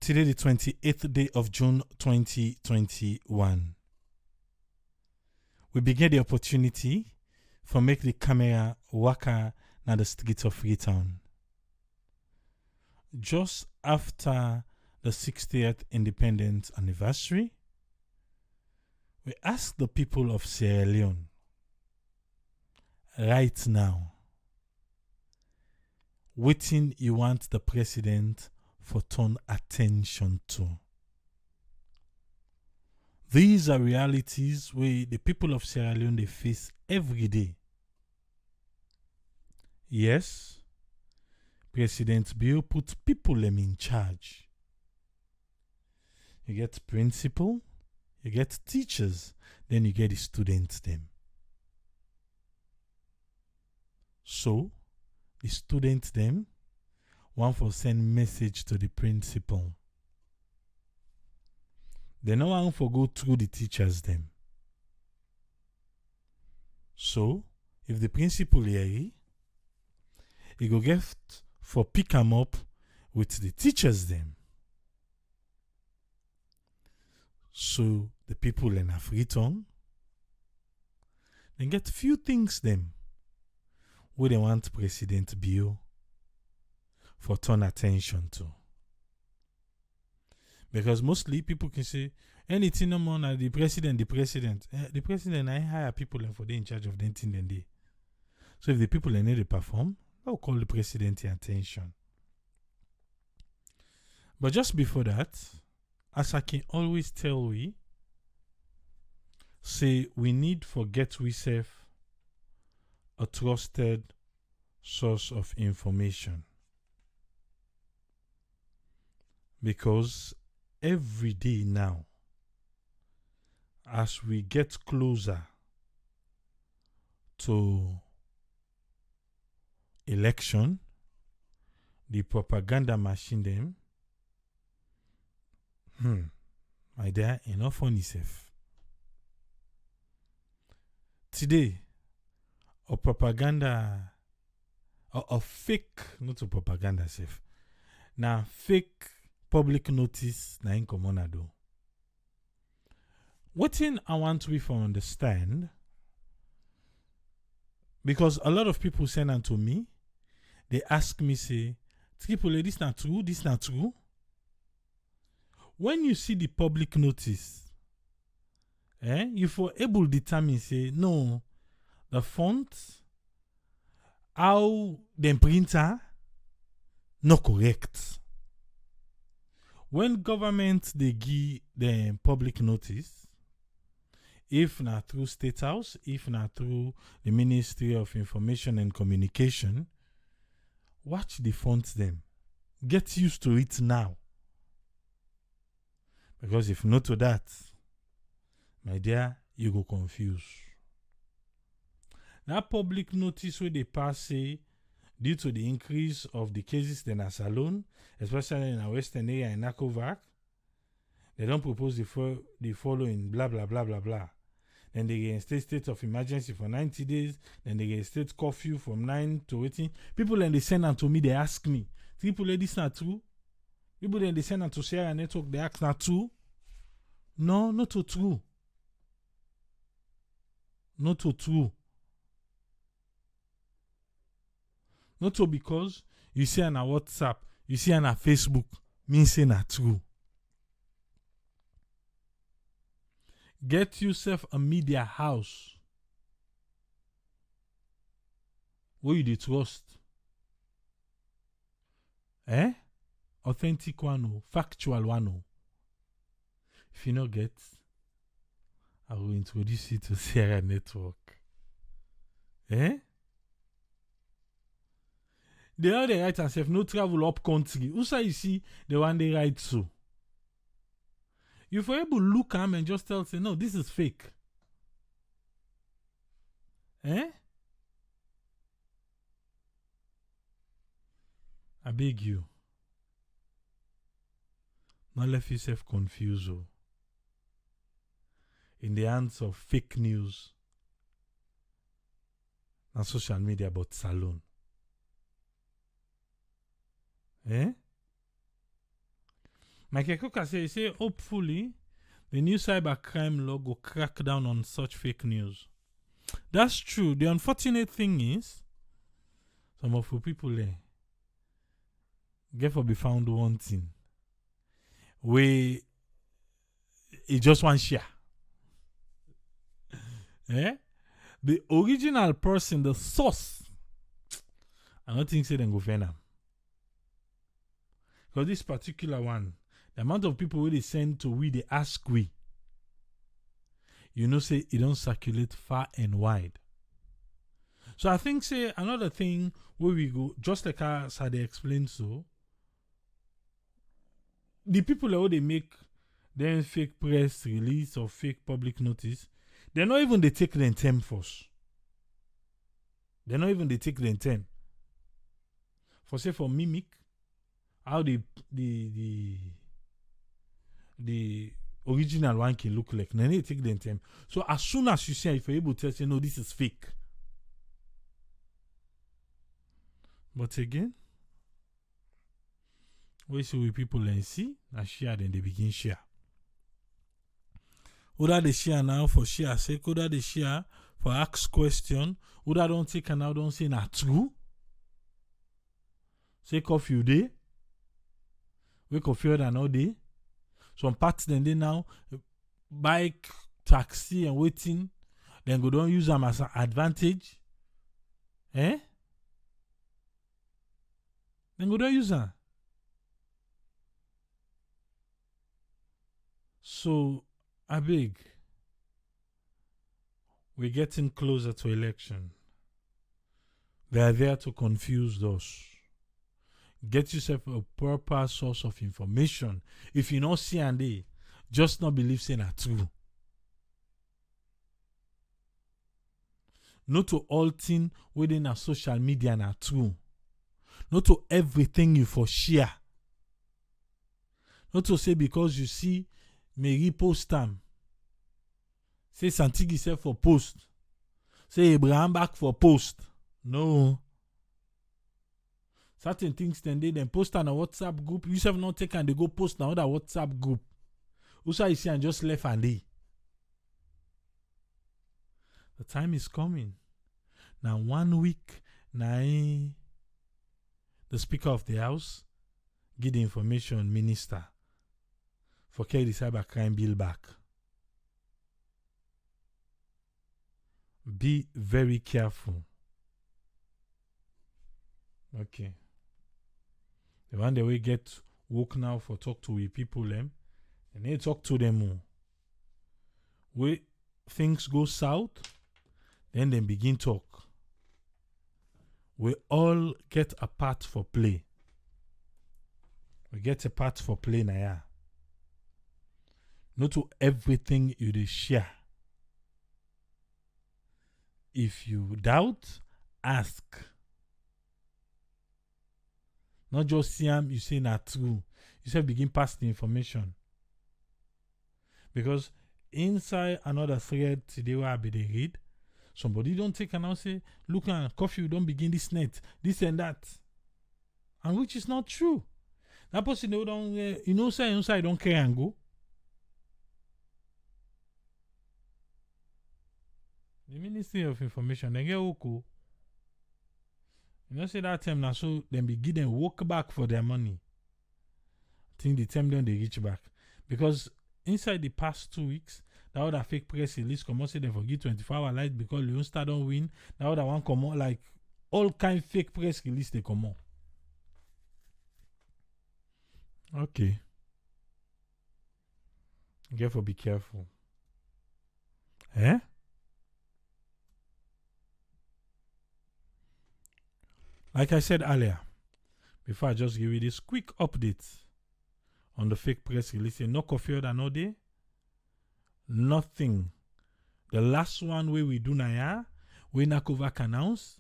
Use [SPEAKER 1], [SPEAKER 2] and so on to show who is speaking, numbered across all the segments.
[SPEAKER 1] Today, the 28th day of June 2021. We begin the opportunity for make the camera waka na the streets of Freetown. Just after the 60th independence anniversary, we ask the people of Sierra Leone right now, wetin you want the president for turn attention to. These are realities where the people of Sierra Leone they face every day. Yes, President Bio put people them in charge. You get principal, you get teachers, then you get the students them. So, the students them want for send message to the principal. They no want for go through the teachers them. So, if the principal here, he go get for pick 'em up with the teachers them. So, the people in a Freetown, they get few things them where they want President Bio for turn attention to. Because mostly people can say anything no more than the president. The president I hire people and for they in charge of the thing then they. So if the people need to perform, they'll call the president attention. But just before that, as I can always tell we, say we need for get we self a trusted source of information. Because every day now, as we get closer to election, the propaganda machine them, my dear, enough funny self. Today, a propaganda, a fake, not a propaganda self, now fake public notice na in common ado. What thing I want we for understand, because a lot of people send unto me, they ask me say, Triple, this not true, this not true. When you see the public notice, you for able to determine say no, the font, how the printer, not correct. When government they give the public notice, if not through State House, if not through the Ministry of Information and Communication, watch the fonts them. Get used to it now. Because if not to that, my dear, you go confused. That public notice where they pass say, due to the increase of the cases in a salon, especially in our western area in Nakovac, they don't propose the following, blah, blah, blah, blah, blah. Then they get state of emergency for 90 days. Then they get state curfew from 9 to 18. People then they send them to me, they ask me, Triple, this not true? People then they send them to share a network, they ask not true? No, not so true. Not so true. Not so because you see on our WhatsApp, you see on our Facebook, means say not true. Get yourself a media house where you trust. Authentic one, factual one. If you not get, I will introduce you to Sierra Network. They all they write themselves, no travel up country. Who say you see the one they write so? You for able to look at them and just tell say, no, this is fake. I beg you. Not let yourself confused in the hands of fake news and social media about salon. Michael Cook say hopefully the new cybercrime law will crack down on such fake news. That's true. The unfortunate thing is, some of the people get for be found wanting. We it just one share. The original person, the source, I don't think say them go find them. Because this particular one, the amount of people where they send to we, they ask we, say it don't circulate far and wide. So I think say another thing where we go, just like as I explained so, the people that they make them fake press release or fake public notice, they're not even they take the term first. They're not even they take the term. For mimic, how the original one can look like. Then they take the term. So as soon as you see, if you're able to say no, this is fake. But again, we see with people and see and share, then they begin share. Whether they share now for share sake, whether they share for ask question, whether don't take and now don't say na true. Say coffee day. We coffee than all day. Some parts then they now bike, taxi and waiting. Then go don't use them as an advantage. Then go don't use them. So I beg, we're getting closer to election. They are there to confuse us. Get yourself a proper source of information. If you don't see and they, just not believe saying are true. Not to all things within our social media are true. Not to everything you for share. Not to say because you see Mary post them. Say Santigi self for post. Say Abraham back for post. No. Certain things then they post on a WhatsApp group. You have not taken and they go post on another WhatsApp group. Also you see and just left and they. The time is coming. Now 1 week, now the Speaker of the House give the information minister for carry the cybercrime bill back. Be very careful. Okay. The one that we get woke now for talk to we people them, and they talk to them more. Where things go south, then they begin talk. We all get a part for play. We get a part for play now. Yeah. Not to everything you dey share. If you doubt, ask. Not just see them, you say not true. You say begin pass the information. Because inside another thread today where I be they read, somebody don't take and now say, look at coffee, you don't begin this net, this and that. And which is not true. That person don't, say inside don't care and go. The Ministry of Information, they get oko. Say that time now, so then begin them walk back for their money. I think the time then they reach back. Because inside the past 2 weeks, that other fake press release come out say they forget 24-hour light because Leon Star don't win. That other one come out like all kind fake press release they come out. Okay. Therefore be careful. Like I said earlier, before I just give you this quick update on the fake press release, no coffee than no day, nothing. The last one where we do now, we NACOVAC announce,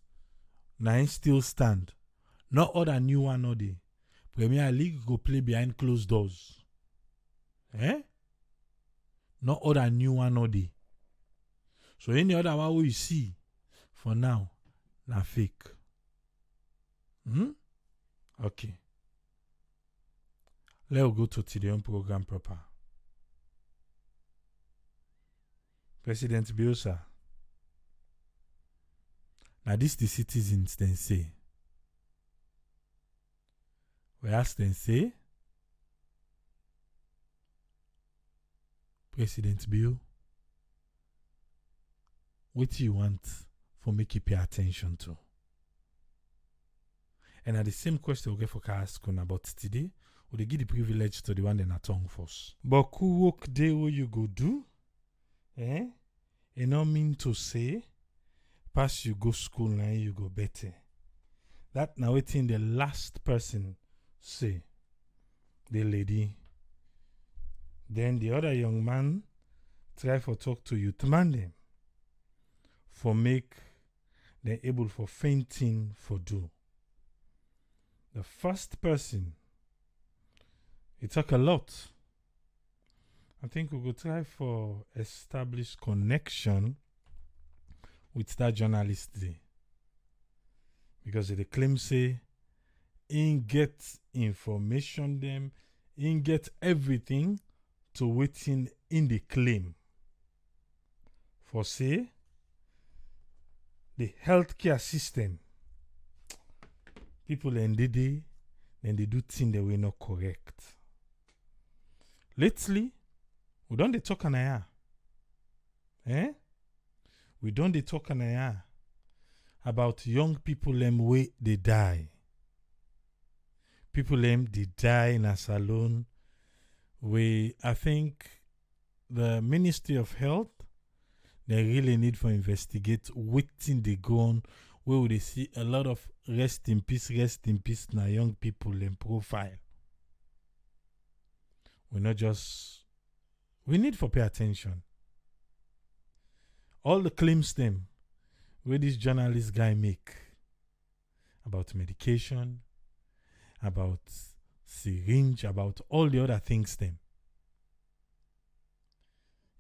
[SPEAKER 1] now still stand. No other new one no day. Premier League go play behind closed doors. No other new one no day. So any other one we see for now, na fake. Okay. Let's go to today's program proper. President Bielsa. Now this the citizens then say. We ask them say, President Bill, what do you want for make you pay attention to? And at the same question we get for ask about today, we give the privilege to the one that tongue first. But who work day what you go do? It not mean to say, pass you go school now you go better. That now waiting the last person say, the lady. Then the other young man try for talk to youth man them for make them able for fainting for do. The first person, it talk a lot. I think we go try for establish connection with that journalist there. Because they claim say, in get information them, in get everything to waiting in the claim. For say, the healthcare system, people in the day, then they do things that were not correct. Lately, we don't they talk an We don't they talk an about young people way they die. People they die in a salon. I think the Ministry of Health, they really need to investigate waiting they go on where they see a lot of rest in peace now young people in profile. We need to pay attention. All the claims them where this journalist guy make about medication, about syringe, about all the other things them.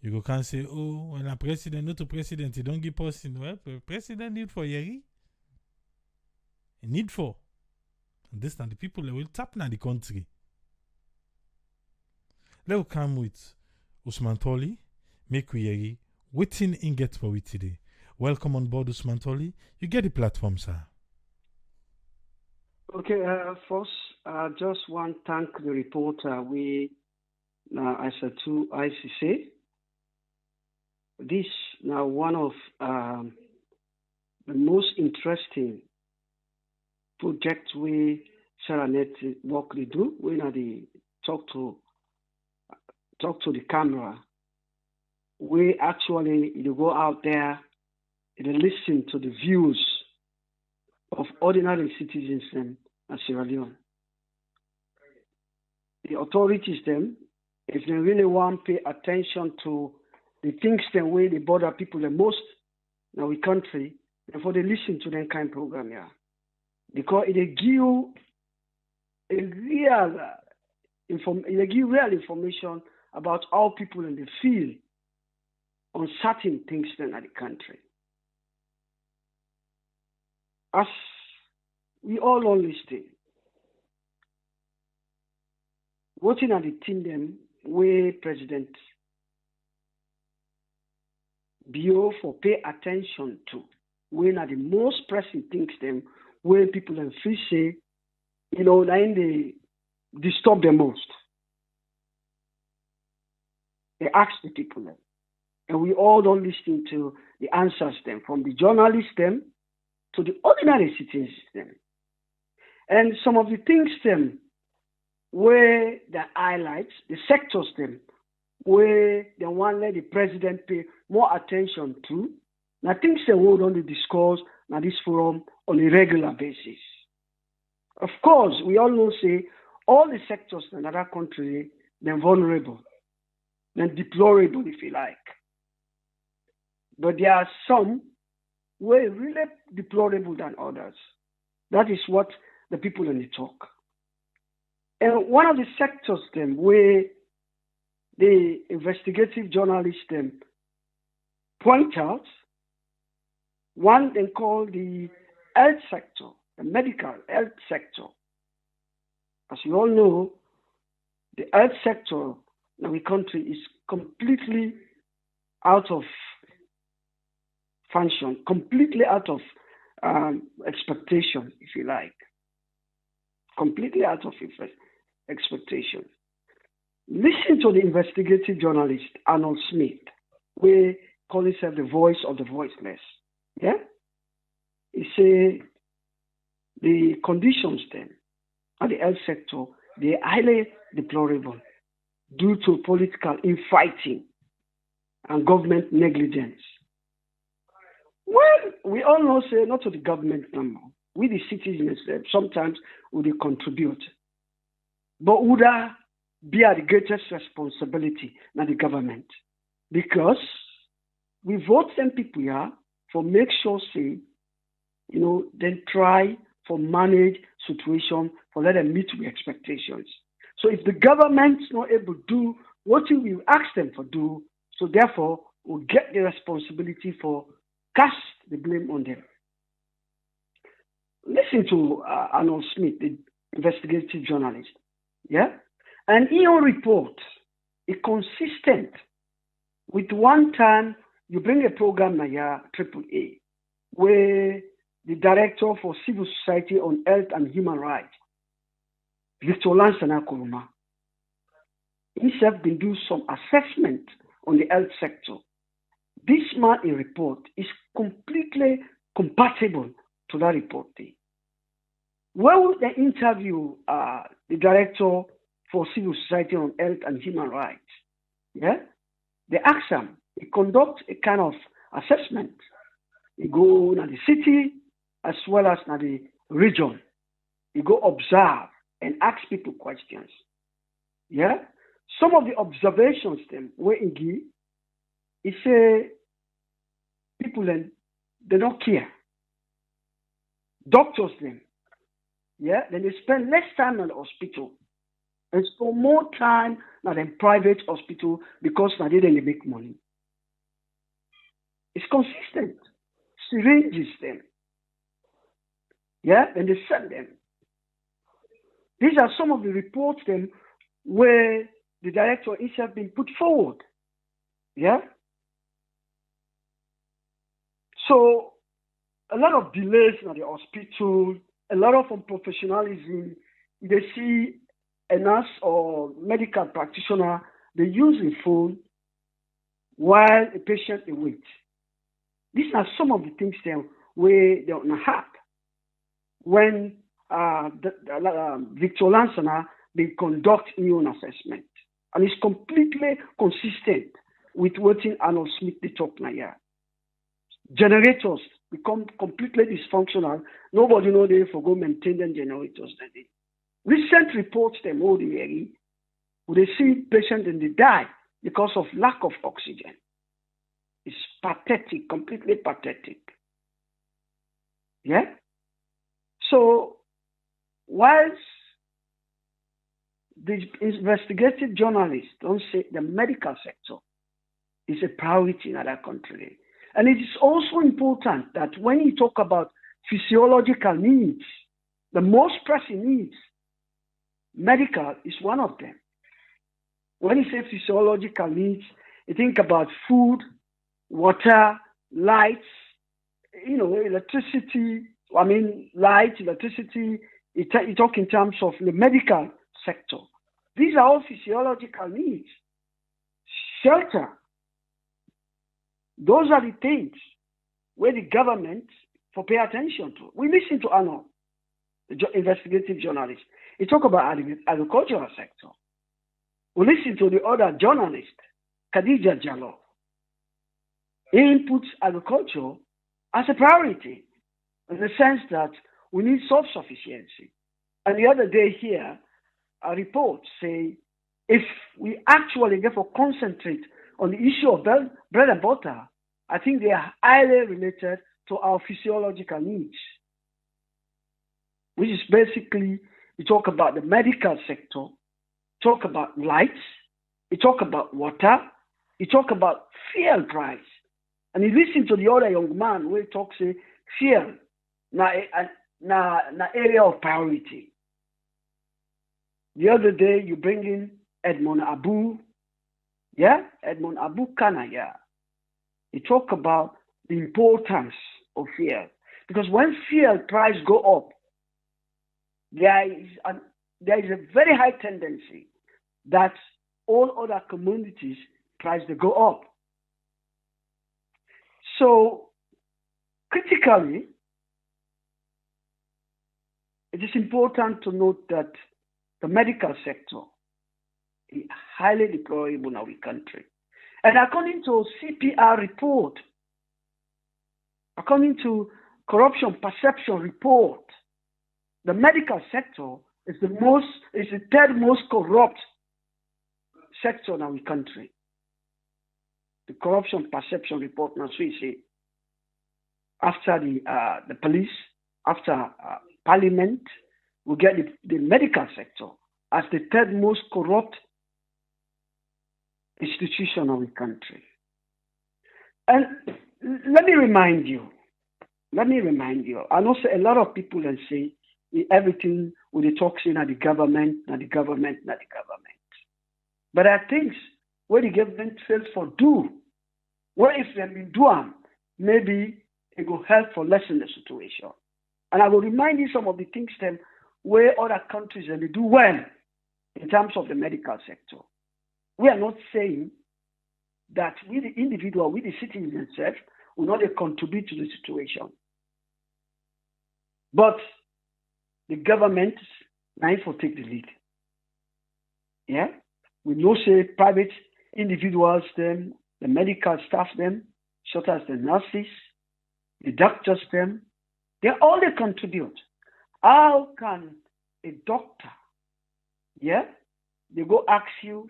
[SPEAKER 1] You can say, oh, when a president, not a president, he don't give person. Well, president need for Yeri. He need for. And this time the people that will tap in the country. Let's come with Usman Toli, make we Yeri, waiting in get for we today. Welcome on board, Usman Toli. You get the platform, sir.
[SPEAKER 2] Okay, first, I just want to thank the reporter. I said to ICC. This now one of the most interesting projects we Saranet work they do when they talk to the camera. We actually go out there and listen to the views of ordinary citizens in Sierra Leone. The authorities them, if they really want to pay attention to the things the way they bother people the most in our country, therefore they listen to them kind of program, yeah. Because it give you real information about how people in the field on certain things in the country. As we all understand, voting at the team them where President Bio for pay attention to when are the most pressing things them where people and free say, then they disturb the most. They ask the people them. And we all don't listen to the answers them from the journalists them to the ordinary citizens them. And some of the things them where the highlights, the sectors them, where they want let the president pay more attention to, now things they will only discuss now this forum on a regular basis. Of course, we all know say all the sectors in another country they're vulnerable, they're deplorable if you like. But there are some where really deplorable than others. That is what the people in the talk. And one of the sectors then where the investigative journalists then point out, one they call the health sector, the medical health sector. As you all know, the health sector in our country is completely out of function, completely out of expectation, if you like. Completely out of expectation. Listen to the investigative journalist Arnold Smith, where call himself the voice of the voiceless. Yeah? He say the conditions then at the health sector, they are highly deplorable due to political infighting and government negligence. Well, we all know, say, not to the government number. We, the citizens, sometimes would contribute. But would that be the greatest responsibility, not the government? Because we vote them people here for make sure, say, then try for manage situation for let them meet with expectations. So if the government's not able to do what we ask them for do, so therefore we'll get the responsibility for cast the blame on them. Listen to Arnold Smith, the investigative journalist. Yeah? And in your report is consistent with one time you bring a program here, AAA, where the Director for Civil Society on Health and Human Rights, Victor Lansana Kuruma, himself been do some assessment on the health sector. This man in report is completely compatible to that report. Well, they interview the Director for Civil Society on Health and Human Rights. Yeah? They ask him, he conduct a kind of assessment. He go to the city as well as to the region. He go observe and ask people questions. Yeah? Some of the observations them where he give, he say people then they don't care. Doctors them, yeah, then they spend less time in the hospital and spend more time than in private hospital because now they didn't make money. It's consistent. Syringes them. Yeah, and they send them. These are some of the reports then where the director himself been put forward. Yeah? So a lot of delays in the hospital, a lot of unprofessionalism. They see a nurse or medical practitioner, they use a phone while a patient waits. These are some of the things that where they don't have when Victor Lansana they conduct immune assessment, and it's completely consistent with what Arnold Smith they talk now here. Generators become completely dysfunctional. Nobody know they for go maintain them generators. Recent reports them all the year, where they see patients and they die because of lack of oxygen. It's pathetic, completely pathetic. Yeah? So, whilst the investigative journalists don't say the medical sector is a priority in our country, and it is also important that when you talk about physiological needs, the most pressing needs, medical is one of them. When you say physiological needs, you think about food, water, lights, electricity. Light, electricity. You talk in terms of the medical sector. These are all physiological needs. Shelter. Those are the things where the government for pay attention to. We listen to Arnold, the investigative journalist. He talk about agricultural sector. We listen to the other journalist, Khadija Jallo. He inputs agriculture as a priority in the sense that we need self-sufficiency. And the other day here, a report say if we actually therefore concentrate on the issue of bread and butter, I think they are highly related to our physiological needs, which is basically, you talk about the medical sector, talk about lights, you talk about water, you talk about fuel price. And you listen to the other young man who talks say fuel na area of priority. The other day you bring in Edmond Abu Kanaya. He talked about the importance of fuel. Because when fuel price go up, there is a very high tendency that all other commodities price they go up. So critically, it is important to note that the medical sector is highly deployable in our country. And according to CPR report, according to corruption perception report, the medical sector is the third most corrupt sector in our country. The corruption perception report, now we say, after the police, after parliament, we get the medical sector as the third most corrupt institution of the country. And let me remind you, I know a lot of people and say everything with the talking at the government, not the government. But there are things where the government fails for do. Where if they been doing, maybe it will help for lessen the situation. And I will remind you some of the things then where other countries they do well in terms of the medical sector. We are not saying that we the individual, we the citizens themselves, will not contribute to the situation. But the government now for take the lead. Yeah? We know say private individuals, them, the medical staff, them, such as the nurses, the doctors, them, they all they contribute. How can a doctor, yeah, they go ask you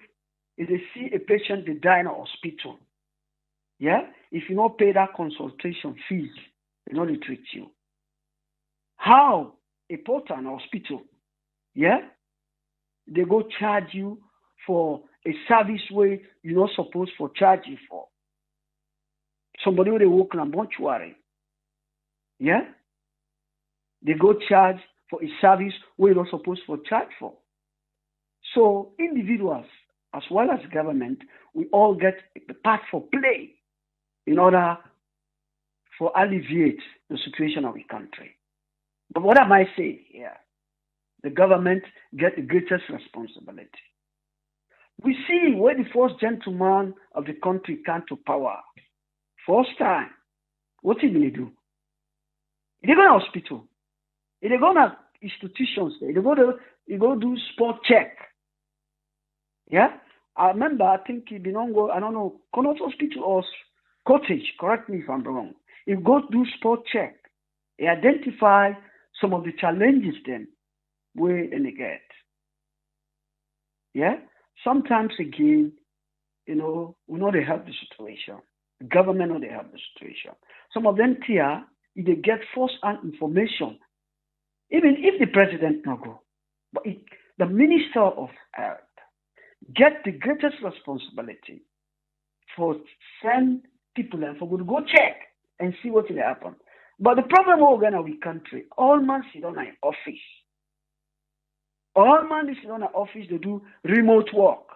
[SPEAKER 2] if they see a patient they die in a hospital, yeah, if you not pay that consultation fees, they not treat you. How a porter in a hospital, yeah, they go charge you for a service where you're not supposed to charge you for. Somebody who they work in a mortuary, yeah, they go charge for a service where you're not supposed to charge for. So individuals, as well as government, we all get a part for play in order for alleviate the situation of the country. But what am I saying here? The government get the greatest responsibility. We see where the first gentleman of the country came to power. First time, what did he do? He go to hospital. He go to institutions. He go do sport check. Yeah? I remember, I think he been on go, I don't know, Connaught Hospital or Cottage, correct me if I'm wrong. He go do sport check. He identify some of the challenges then where they get. Yeah? Sometimes again, we know they help the situation. The government know they help the situation. Some of them here, if they get first-hand information, even if the president not go, but the minister of health get the greatest responsibility for send people and for to go check and see what will happen. But the problem over in our country, all man sit on an office. All man sit on an office, they do remote work,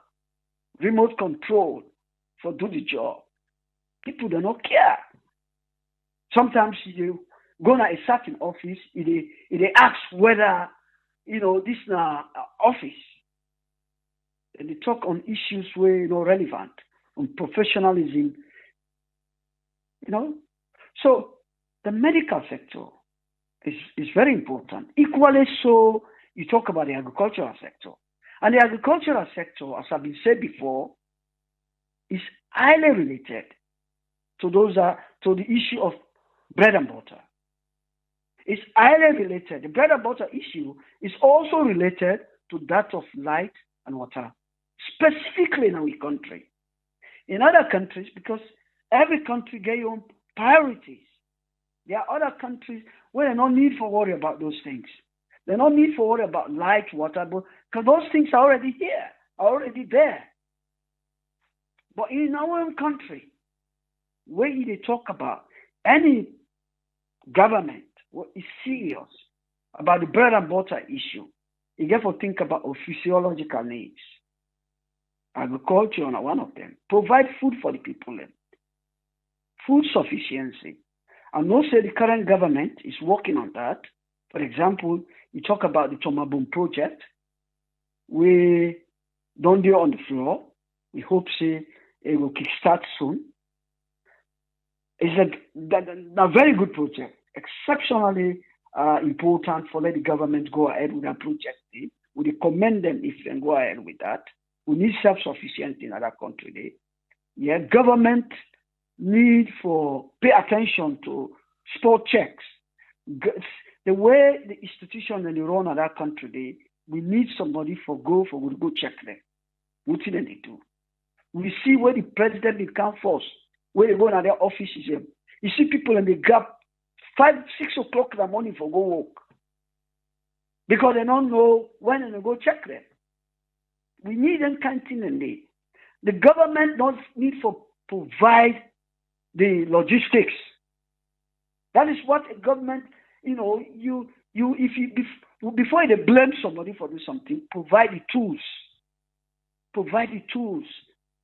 [SPEAKER 2] remote control for do the job. People do not care. Sometimes you go to a certain office, they ask whether, this is an office. And they talk on issues where, relevant, on professionalism, So the medical sector is very important. Equally so, you talk about the agricultural sector. And the agricultural sector, as I've been said before, is highly related to the issue of bread and butter. It's highly related. The bread and butter issue is also related to that of light and water, specifically in our country. In other countries, because every country get your own priorities. There are other countries where they don't need for worry about those things. They don't need for worry about light, water, because those things are already here, are already there. But in our own country, where they talk about any government what is serious about the bread and butter issue, you get to think about our physiological needs. Agriculture are one of them. Provide food for the people. Food sufficiency. I know say the current government is working on that. For example, you talk about the Tomabum project. We don't do on the floor. We hope say it will kickstart soon. It's a very good project, exceptionally important for let the government go ahead with that project. We recommend them if they go ahead with that. We need self-sufficiency in other country. Yeah, government need for pay attention to sport checks. The way the institution and they run at that country, we need somebody for go check them. What did they do? We see where the president will come first, where they go to their offices. You see people in the gap 5, 6 o'clock in the morning for go work. Because they don't know when they go check them. We need them kind of thing in there. The government does need to provide the logistics. That is what a government, before they blame somebody for doing something, provide the tools. Provide the tools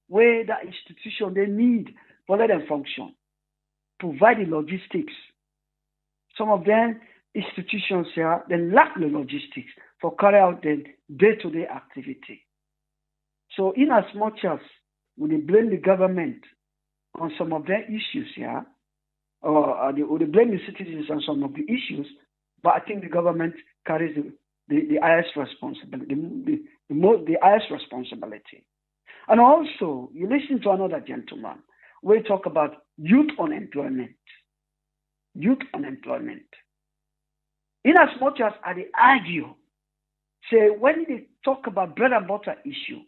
[SPEAKER 2] where that institution they need for let them function. Provide the logistics. Some of them institutions here, they lack the logistics for carry out the day-to-day activity. So in as much as we blame the government on some of their issues here, or they blame the citizens on some of the issues, but I think the government carries the highest responsibility, the highest responsibility. And also, you listen to another gentleman, we talk about youth unemployment. Youth unemployment. In as much as I argue, say when they talk about bread and butter issue,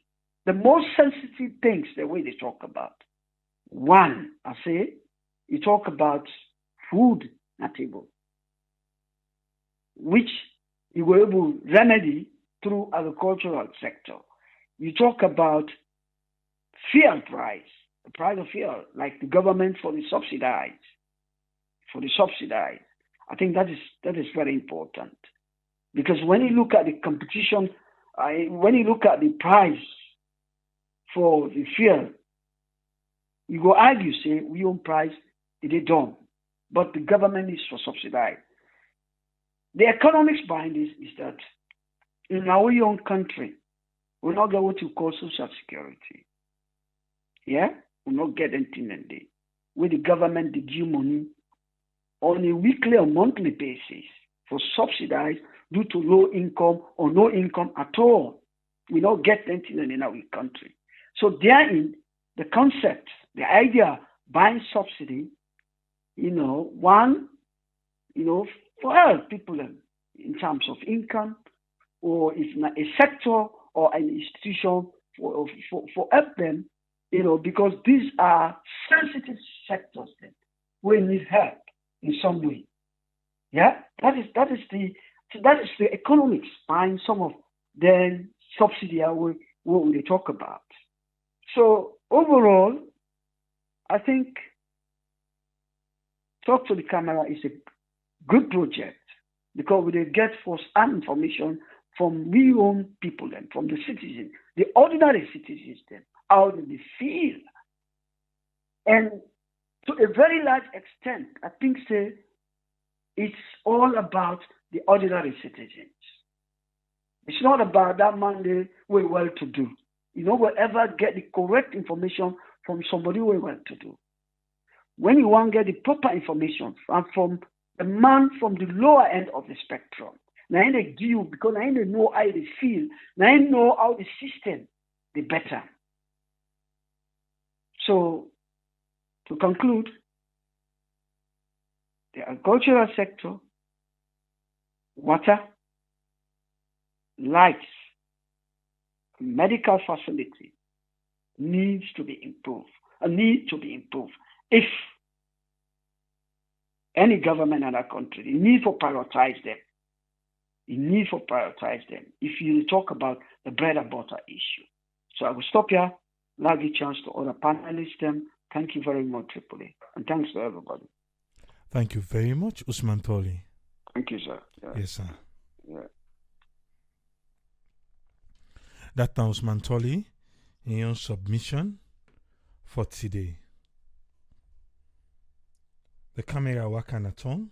[SPEAKER 2] the most sensitive things, the way they talk about. One, I say, you talk about food at table, which you were able to remedy through agricultural sector. You talk about fuel price, the price of fuel, like the government for the subsidized. I think that is very important. Because when you look at the competition, when you look at the price for the fuel, you go argue, say, we own price, it is done. But the government is for subsidize. The economics behind this is that in our own country, we not get what you call social security. Yeah? We not get anything in there. Where the government they give money on a weekly or monthly basis for subsidize due to low income or no income at all. We don't get anything in our country. So therein, the concept, the idea buying subsidy, for help people in terms of income, or if not a sector or an institution for help them, because these are sensitive sectors then we need help in some way. Yeah, that is the economics behind some of the subsidy what we talk about. So overall, I think Talk to the Camera is a good project because we get first-hand information from we own people and from the citizens, the ordinary citizens then, how do they feel? And to a very large extent, I think it's all about the ordinary citizens. It's not about that man there we're well to do. We'll ever get the correct information from somebody we're well to do. When you want to get the proper information from a man from the lower end of the spectrum, now they give you because now they know how they feel, now they know how the system, the better. So, to conclude, the agricultural sector, water, lights, medical facility needs to be improved. If any government in that country, you need to prioritize them. If you talk about the bread and butter issue. So I will stop here, allow the chance to other panelists. Thank you very much, Tripoli. And thanks to everybody.
[SPEAKER 1] Thank you very much, Usman Tolly.
[SPEAKER 2] Thank you, sir. Yeah.
[SPEAKER 1] Yes, sir.
[SPEAKER 2] Yeah.
[SPEAKER 1] That's Usman Tolly. in your submission for today. The camera work on a tongue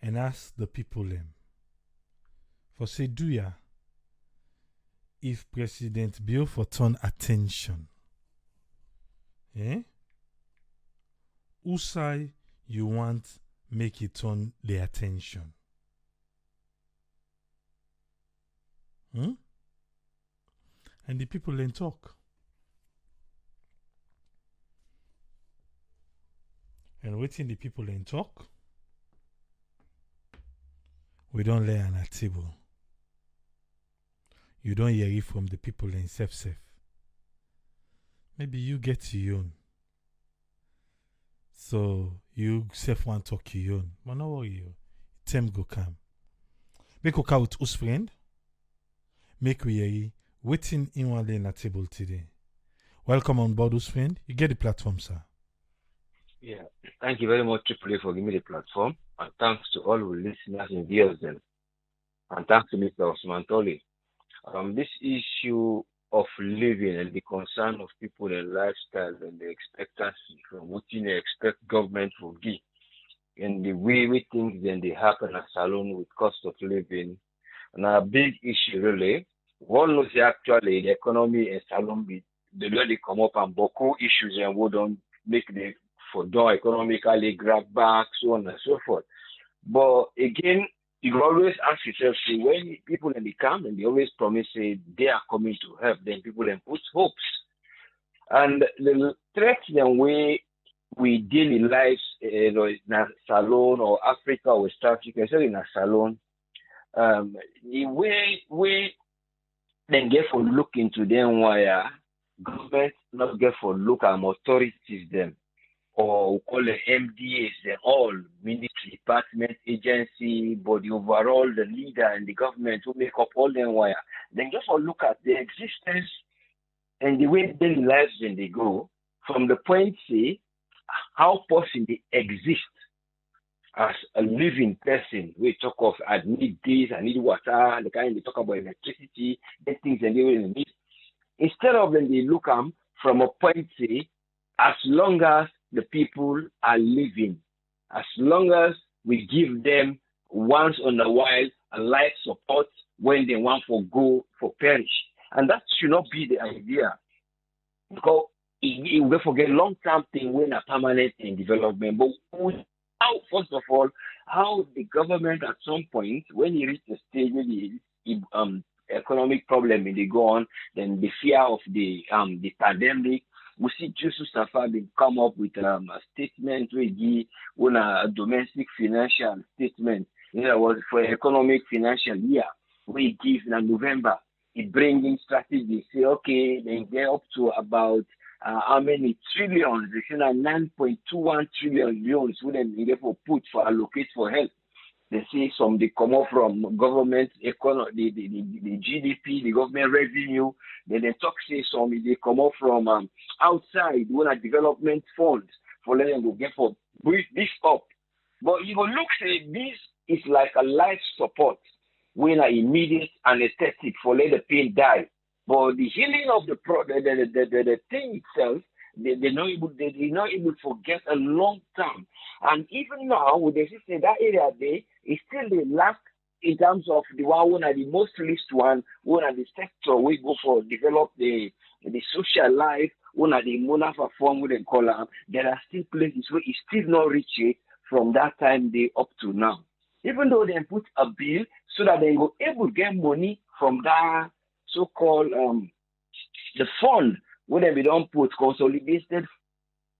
[SPEAKER 1] and ask the people them. For say do ya if President Bill for turn attention. Who side you want make it turn the attention? And the people then talk. And waiting the people then talk. We don't lay on a table. You don't hear it from the people in self. Maybe you get your own. So you self want to talk your own. But no worry, time go come. Make a with us friend. Make we hear waiting in one lane at table today. Welcome on board, us friend. You get the platform, sir.
[SPEAKER 3] Yeah, thank you very much, Triple A, for giving me the platform. And thanks to all the listeners and viewers then. And thanks to Mr. Osman Toli. This issue of living and the concern of people and lifestyle and the expectancy from what they expect government to give and the way things then they happen at Salone with cost of living. And a big issue really. One knows actually the economy and Salone they really come up and beaucoup issues and we don't make the for door economically grab back, so on and so forth. But again, you always ask yourself, see, when people in the camp and they always promise say they are coming to help, then people then put hopes. And the threats then we daily lives, in a Salone or Africa or West Africa, especially in a Salone, the way we then get for look into them why government not get for look at authorities them. Or we call it MDAs, they're all ministry, department, agency, but the overall, the leader and the government who make up all them wire. Then just look at the existence and the way daily lives when they go, from the point, say, how person they exist as a living person. We talk of, I need this, I need water, the kind they talk about electricity, the things and they will need. Instead of when they look from a point, say, as long as the people are living, as long as we give them once in a while a life support when they want to go for perish. And that should not be the idea. Because it will forget long-term thing when a permanent in development. But how, first of all, how the government at some point, when you reach the stage where the economic problem they go on, then the fear of the pandemic, we see Jusuf Sarfar come up with a statement where he on a domestic financial statement. In other words, for economic financial year, we give in November, it brings in strategy. Say, okay, they get up to about how many trillions? They say 9.21 trillion loans wouldn't be therefore put for allocate for health. They say some they come up from government economy, the GDP, the government revenue. Then they talk say some they come up from outside when a development funds for letting them go get for bring this up. But you go look say this is like a life support when an immediate anesthetic for let the pain die. But the healing of the thing itself, they're not able to forget a long time. And even now, with the system, that area there is still the last in terms of the one are the most least one are the sector we go for develop the social life, one are the monafa form we call them. There are still places where it's still not reached it from that time they up to now. Even though they put a bill so that they go able to get money from that so-called the fund where they don't put consolidated,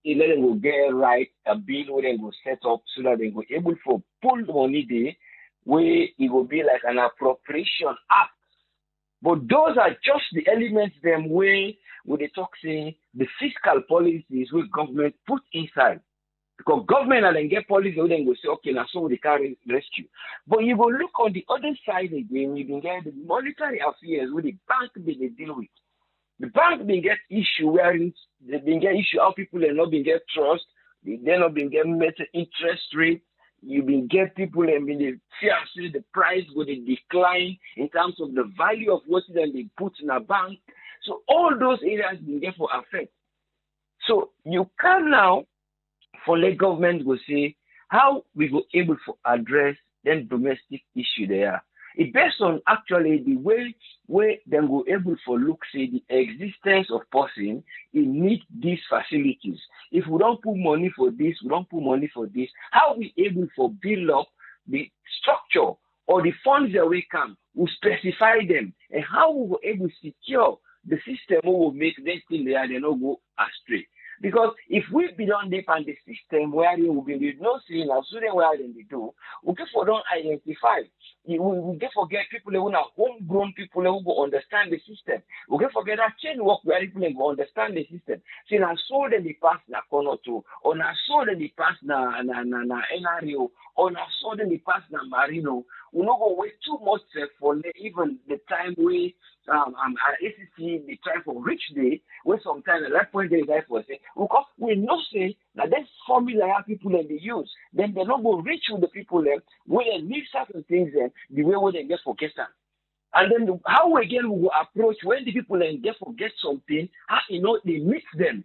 [SPEAKER 3] let them go get right a bill where they go set up so that they go able to pull money there where it will be like an appropriation act. But those are just the elements them where they talk say the fiscal policies where government put inside. Because government and then get policy where they go say, okay, now so they can rescue. But you go look on the other side again, you can get the monetary affairs where the bank they deal with. The bank been get issue where they been get issue how people are not been get trust, they not been get better interest rate. You been get people and been the fear the price will decline in terms of the value of what they put in a bank. So all those areas will therefore affect. So you can now, for the government, will say how we will able to address then domestic issue there. It based on actually the way then go able for look say the existence of person in need these facilities. If we don't put money for this, we don't put money for this, how we able for build up the structure or the funds that we come, we specify them, and how we will able to secure the system who will make that thing there, they not go astray. Because if we be on deep on the system where they will be no seeing as soon as where they do, we get for don't identify. We get forget people who are homegrown people who go understand the system. We get forget that chain work where people go understand the system. See now so then the pass na kono to, or now so then the pass na NRO, or now so then the pass na Marino. We not go wait too much for even the time we ACC the time for rich day, where sometimes at that point they for say because we know say that that formula people and they use, then they not go reach with the people them when they need certain things them the way where they get forget them. And then how again we will approach when the people and get forget something, how they mix them.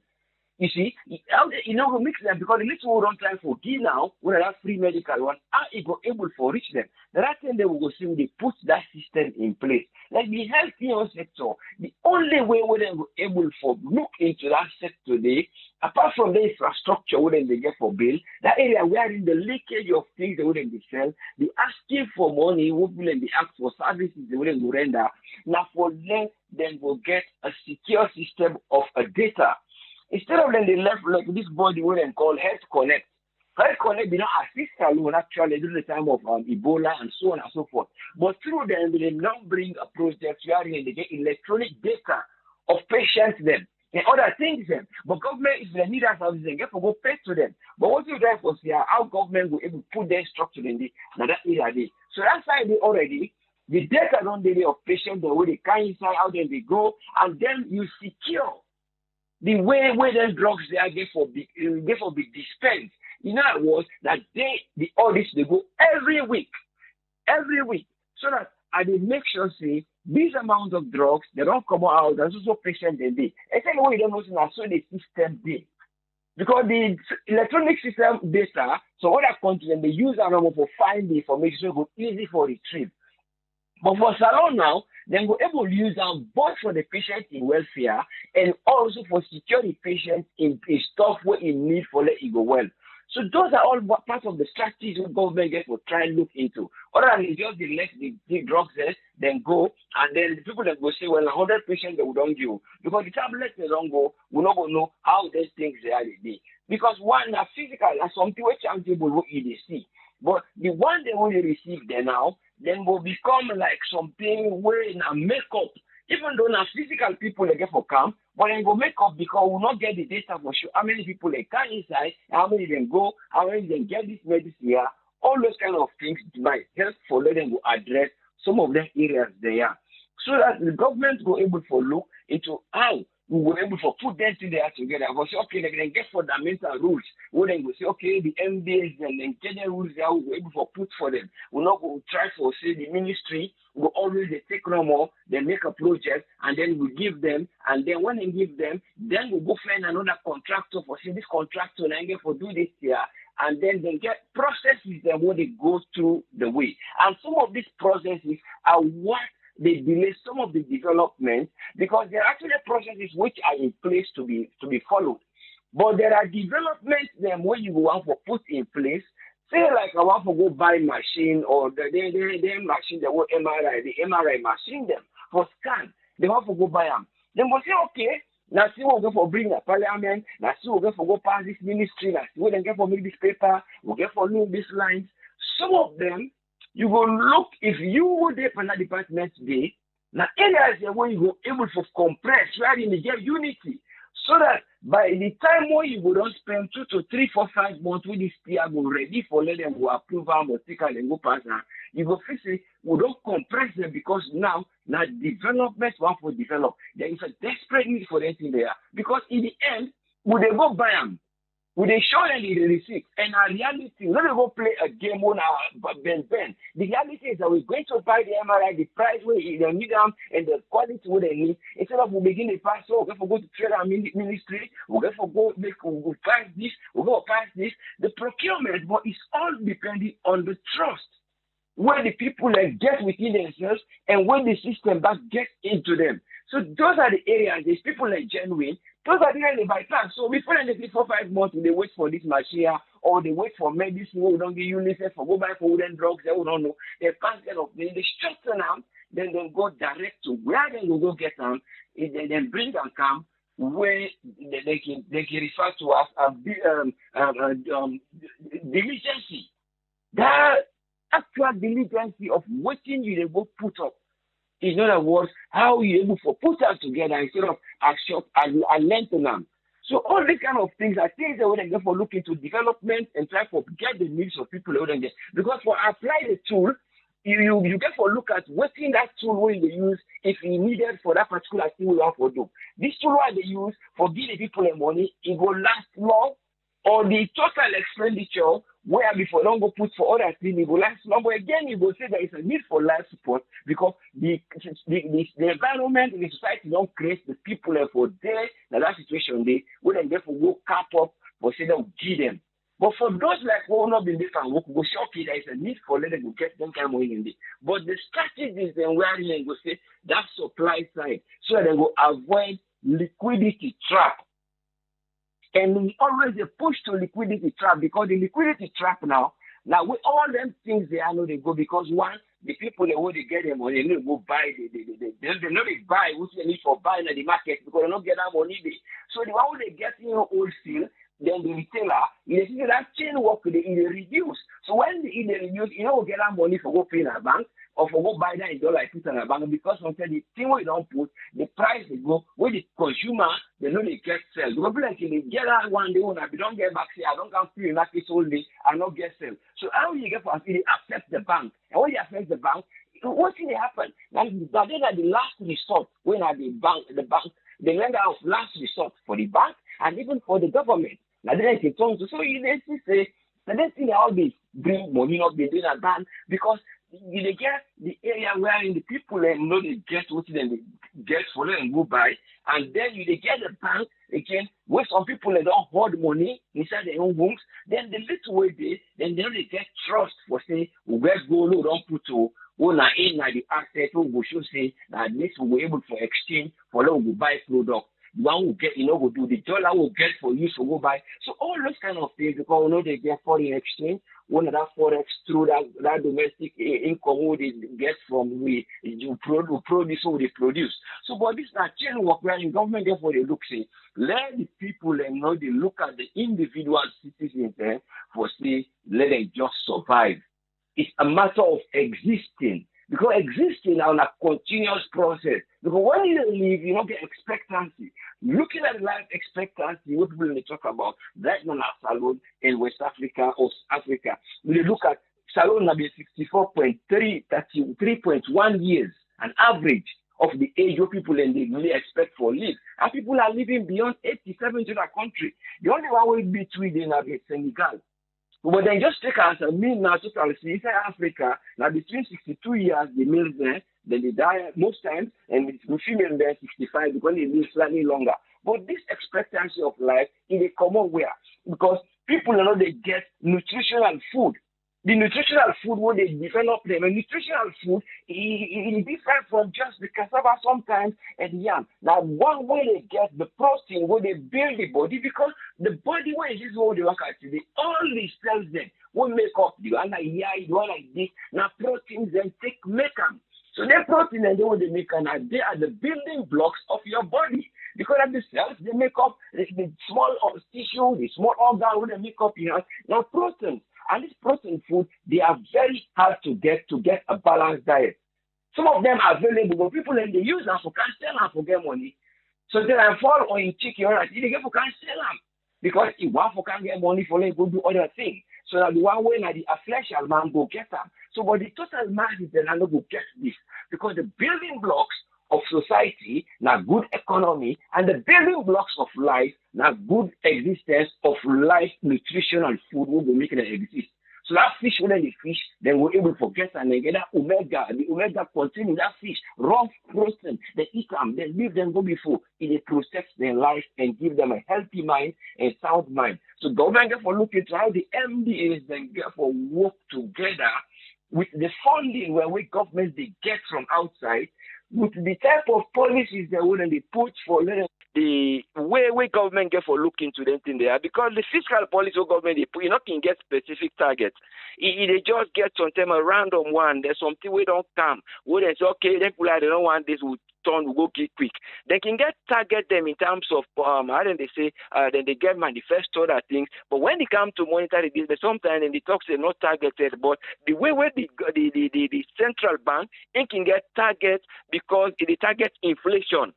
[SPEAKER 3] You see, how we mix them because the little we don't try for give now, when I have free medical one, how it go able for reach them. The right thing they will go see when they put that system in place. Like the healthcare sector, the only way where they were able for look into that sector today, apart from the infrastructure where they get for bill, that area where in the leakage of things they wouldn't be sell, the asking for money, wouldn't be asked for services they wouldn't go render. Now for them, then will get a secure system of a data. Instead of then they left like this body what they call Health Connect. Health Connect did not assist alone actually during the time of Ebola and so on and so forth. But through them, they now bring a project where they get electronic data of patients then and other things then. But government, if they need that service, they get to go pay to them. But what you guys was here, how government will able to put their structure in that area. So that's why they already the data on the day of patients, the way they come inside, how then they go, and then you secure the way where the drugs they are get for big dispensed. In other words, that the audits they go every week, so that I will make sure say these amount of drugs they don't come out. There's also patient they be. Anyway, you don't know so the system be because the electronic system data. So other countries they use a number for find the information so it go easy for retrieve. But for Salon now, then we're able to use them both for the patient in welfare and also for secure the patient in stuff where in need for let it go well. So those are all part of the strategies the government gets to try and look into. Other than just let the drugs there, then go, and then the people that go say, well, 100 patients they don't give. Because the tablets they don't go, we not going to know how these things they are they. Because one are physical, and something which changeable what you see. But the one they only receive there now, then will become like something where in a makeup, even though now physical people they get for camp, but then go make up because we will not get the data for sure. How many people they come inside, how many then go, how many then get this medicine here, all those kind of things might help for them to address some of the areas there. So that the government will able to look into how we were able to put them together. We'll say, okay, they can get fundamental rules. We then will say, okay, the MBAs and then general rules that we were able to put for them. We're not going to try for, say, the ministry. We'll always take no more, they make a project, and then we give them. And then when they give them, then we'll go find another contractor for, say, this contractor, and get for do this here. And then they get processes that when they go through the way. And some of these processes are what they delay some of the development because there are actually processes which are in place to be followed. But there are developments then when you want to put in place, say like I want to go buy machine or the machine, the MRI machine them for scan, they want to go buy them. Then we'll say, okay, now see we'll go for bring the parliament, now see we'll go for go pass this ministry, now see we'll then get for make this paper, we'll get for look these lines. Some of them you will look if you would there for that department today. Now areas where you go able to compress where you get unity, so that by the time when you go don't spend 2 to 3, 4, 5 months with this year go ready for let them go approve them or take and go pass now. You go fix it, we don't compress them because now development want to develop. There is a desperate need for them in there because in the end, would they go buy them? We they show them the receipt. And our reality, we're not go play a game on our Ben. The reality is that we're going to buy the MRI, the price where they need them and the quality where they need. Instead of we begin the price, so we're going to go to trade our ministry, we're going to go make we'll price this, we're going to price this. The procurement, but it's all depending on the trust where the people get within themselves and when the system back gets into them. So those are the areas, these people genuine. Those are the areas they bypass. So before they take 4-5 months, they wait for this machine or they wait for medicine, we don't give UNICEF for go buy for wooden drugs, they don't know. They pass them up, they straighten them, then they go direct to where they will go get them, and then bring them come where they can refer to as diligence. That actual diligence of waiting you they go put up. In other words, how you able to put that together instead of lengthen them. So all these kind of things are things that we then go for look into development and try to get the needs of people over there. Because for apply the tool, you get for look at what's in that tool where they use if you needed for that particular thing we want to do. This tool where they use for giving people the money, it will last long, or the total expenditure where before don't go put for other things, it will last long. But again, you will say there is a need for life support because the environment in the society don't create the people for there in that situation they will then therefore go cap up or say they'll give them. But for those like who not been there and go shock it, there is a need for let them get them kind of money in there. But the strategies then where they go say that supply side so that they will avoid liquidity trap. And we always push to liquidity trap because the liquidity trap now with all them things they are know they go because one, the people they want to get them money, they need to go buy they not buy what they need for buying at the market because they don't get that money. So the one they get wholesale, then the retailer, you see that chain work they reduce. So when they reduce, you know get that money for go pay in a bank or for go buy that in dollar put in a bank because sometimes the thing we don't put, the price they go where the consumer they know they get sell. The people like they get that one day when I don't get back say I don't come free in market all day, I not get sell. So how you get for it affect the bank. And when you affect the bank, what thing happen? Now then at the last resort when at the bank, the lender of last resort for the bank and even for the government. Now then it turns to so you say the next thing they always bring money not be doing a bank because you get the area where the people know they get what they get for them and go buy, and then you get the bank again where some people they don't hold money inside their own homes. Then the little way they know they get trust for say where go no don't put to when in the asset who will show say that this will be able for exchange for them will buy product. The one will get, will do the dollar will get for you to go buy. So all those kind of things because they get foreign exchange, one of that forex through that domestic income what they get from we produce what they produce. So but this is a chain work where in government therefore they look say let the people know they look at the individual citizens for say let them just survive. It's a matter of existing. Because existing on a continuous process. Because when you live, you don't get expectancy. Looking at life expectancy, what people talk about right now Salone in West Africa or Africa, when you look at Salone will be 63.1 years, an average of the age of people and they really expect for live. And people are living beyond 87 to that country. The only one way between them is Senegal. But then just take as a mean now totally see inside Africa, now between 62 years the males there, then they die most times, and the female there 65 because they live slightly longer. But this expectancy of life is a common where because people they get nutritional food. The nutritional food where they develop them, and nutritional food is different from just the cassava sometimes and yam. Now one way they get the protein where they build the body because the body where this is what they work at today, all these cells then will make up the one like the one like this. Now proteins then make them. So their protein and they what they make and they are the building blocks of your body. Because of the cells, they make up the small tissue, the small organ where they make up now proteins. And this protein food, they are very hard to get a balanced diet. Some of them are available, but people they use them for can't sell them for get money. So they fall on in chicken, right? They get for can't sell them because if one for can't get money for them, go do other things. So that the one way like the affliction man go get them. So but the total mass is then not go get this because the building blocks of society, now good economy, and the building blocks of life, now good existence of life, nutritional food will be making it exist. So that fish, when they fish, then we're able to get and then get that omega. The omega contains that fish, raw protein. They eat them, they leave them go before. It protects their life and give them a healthy mind and sound mind. So government get for look into how the MDAs then get for work together with the funding where we government they get from outside, with the type of policies they wouldn't they put for the way government get for look into them thing there, because the fiscal policy of government they put, you know, can get specific targets. They just get sometimes a random one. There's something we don't come. Where they say, okay, they don't want this, will turn will go quick. They can get target them in terms of how then they say then they get manifesto other things. But when they come to monitor this, they sometimes they talk say not targeted, but the way where the central bank it can get targets because it targets inflation.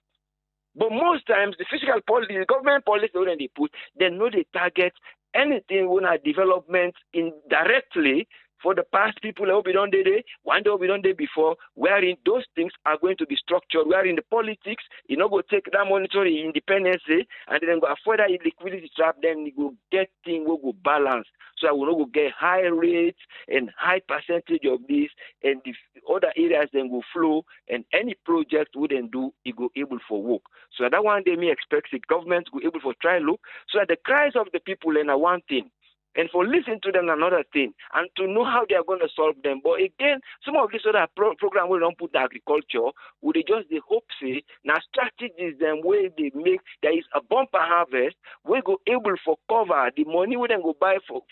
[SPEAKER 3] But most times, the fiscal policy, the government policy, when they put, they know they target anything when a development indirectly for the past people who be done there, one day will be done there before, wherein those things are going to be structured, wherein the politics, you know, go take that monetary independence, and then go further liquidity trap, then you go get things will go balance. So I will not go get high rates and high percentage of this, and the other areas then go flow, and any project we then do, it go able for work. So that one day me expect the government go able for try look, so that the cries of the people then are one thing. And for listening to them another thing, and to know how they are going to solve them. But again, some of these other program we don't put the agriculture, would they just the hope say now strategies them where they make there is a bumper harvest, we go able for cover the money we then go buy for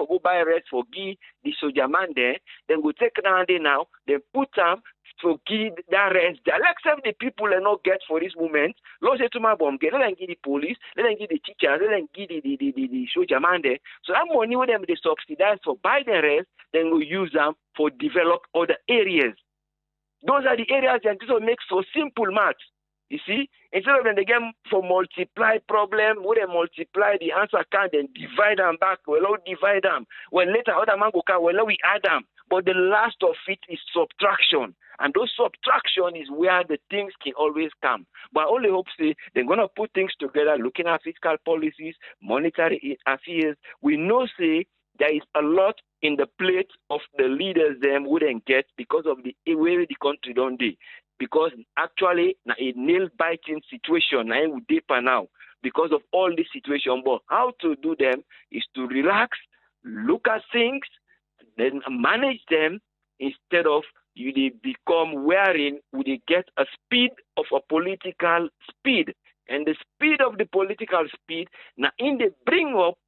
[SPEAKER 3] go buy rest for give the soldier man there, then go take down there now, then put them to give that rest. The Alexa the people are not get for this moment. Lord say to my bomb, let them give the police, let them give the teachers, let them give the soldier man there. So that money with them they subsidize for buy the rest, then we use them for develop other areas. Those are the areas and this will make so simple math. You see, instead of them they get for multiply problem, when they multiply the answer can then divide them back. Well, divide them. Well, later other man go can well we add them. But the last of it is subtraction. And those subtraction is where the things can always come. But I only hope say they're gonna put things together, looking at fiscal policies, monetary affairs. We know say there is a lot in the plate of the leaders them wouldn't get because of the way the country don't do. Because actually a nail-biting situation now we deeper now because of all this situation. But how to do them is to relax, look at things, then manage them instead of you they become wherein would they get a speed of a political speed. And the speed of the political speed, now in they bring up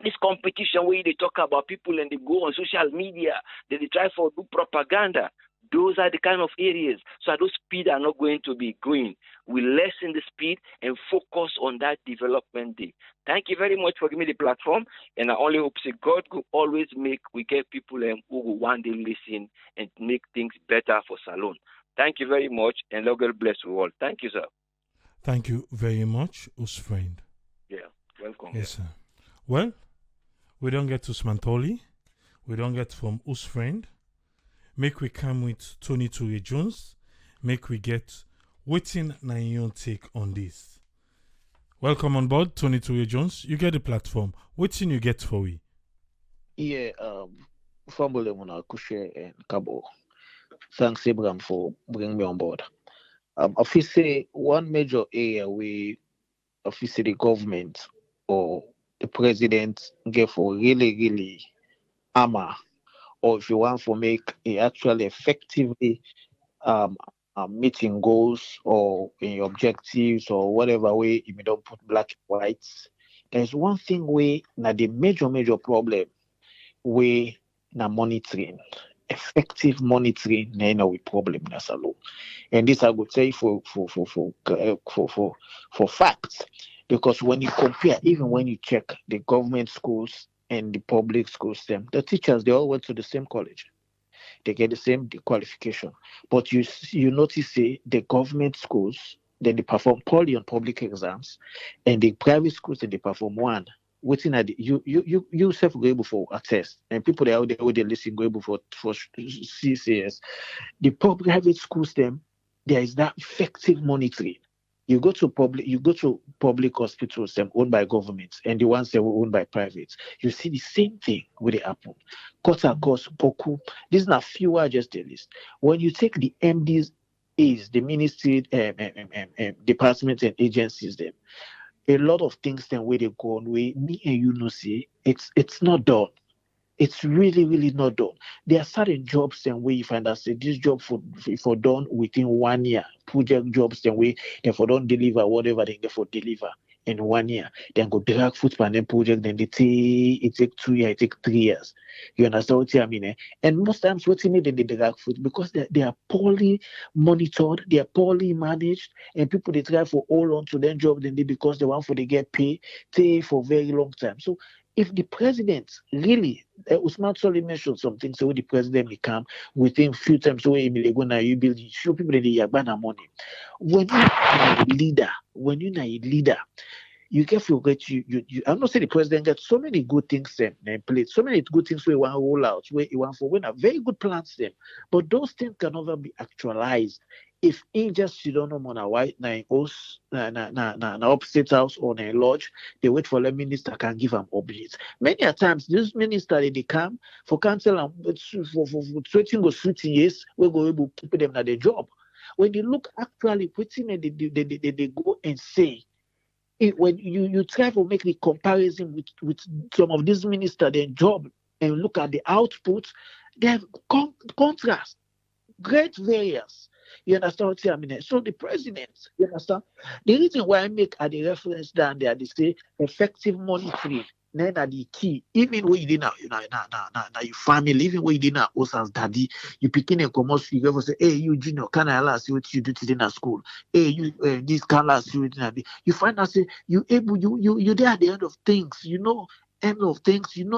[SPEAKER 3] this competition where they talk about people and they go on social media, then they try for do propaganda. Those are the kind of areas. So those speed are not going to be going. We lessen the speed and focus on that development day. Thank you very much for giving me the platform. And I only hope that God will always make we get people who will one day listen and make things better for Salone. Thank you very much, and Lord God bless you all. Thank you, sir.
[SPEAKER 1] Thank you very much, Usfriend.
[SPEAKER 3] Yeah, welcome.
[SPEAKER 1] Yes, sir. Well, we don't get to Smantoli. We don't get from Usfriend. Make we come with Tony Ture Jones. Make we get waiting na your take on this. Welcome on board, Tony Ture Jones. You get the platform. Waiting you get for we.
[SPEAKER 4] Yeah, Fambule Mona Kushe and Kabo. Thanks, Abraham, for bringing me on board. Obviously, one major area where obviously the government or the president gave for really hammer, or if you want to make it actually effectively meeting goals or in your objectives or whatever way you don't put black and whites. There's one thing where now the major problem where now monitoring, effective monitoring now we problem that's alone. And this I would say for facts, because when you compare, even when you check the government schools and the public schools, the teachers they all went to the same college. They get the same qualification. But you notice the government schools, then they perform poorly on public exams, and the private schools then they perform one. Waiting at you self go able for a test, and people they out there they listen go able for CCS. The private schools them there is that effective monitoring. You go to public hospitals, them owned by governments, and the ones that were owned by privates. You see the same thing with the Apple. Kota, Kos, Poku. These are fewer just a list. When you take the MDs, the ministry, departments and agencies, them a lot of things then where they go on. Me and you know, see, it's not done. It's really, really not done. There are certain jobs then where you find out say this job for done within 1 year. Project jobs then where they for don't deliver whatever they for deliver in 1 year. Then go drag foot pan then project then it take 2 years, it take 3 years. You understand what I mean? Eh? And most times what you need in the drag foot because they are poorly monitored, they are poorly managed, and people they try for hold on to their job then they because they want for they get paid for very long time. So if the president really, Usman Soli mentioned something, so the president may come within few times, so you build, show people that they are money. When you're a leader, you get forget you. I'm not saying the president gets so many good things in place, so many good things where you want to roll out, where you want for when a very good plans them, but those things can never be actualized. If he just sit down on a white house, upstate house or a lodge, they wait for the minister can give them updates. Many a times, this minister they come for council and for switching or switching years, we go able to keep them at their job. When you look actually putting they go and say. When you try to make the comparison with some of these ministers, their job, and look at the output, they have contrast, great variance. You understand what I mean? So the president, you understand? The reason why I make the reference down there, they say effective monitoring. Then are the key. Even when you didn't your family, even when you didn't us as daddy, you picking a commerce figure for say, hey, you junior, can I ask you what you do today in school? Hey, you this can I ask you what you find out say you there at the end of things, you know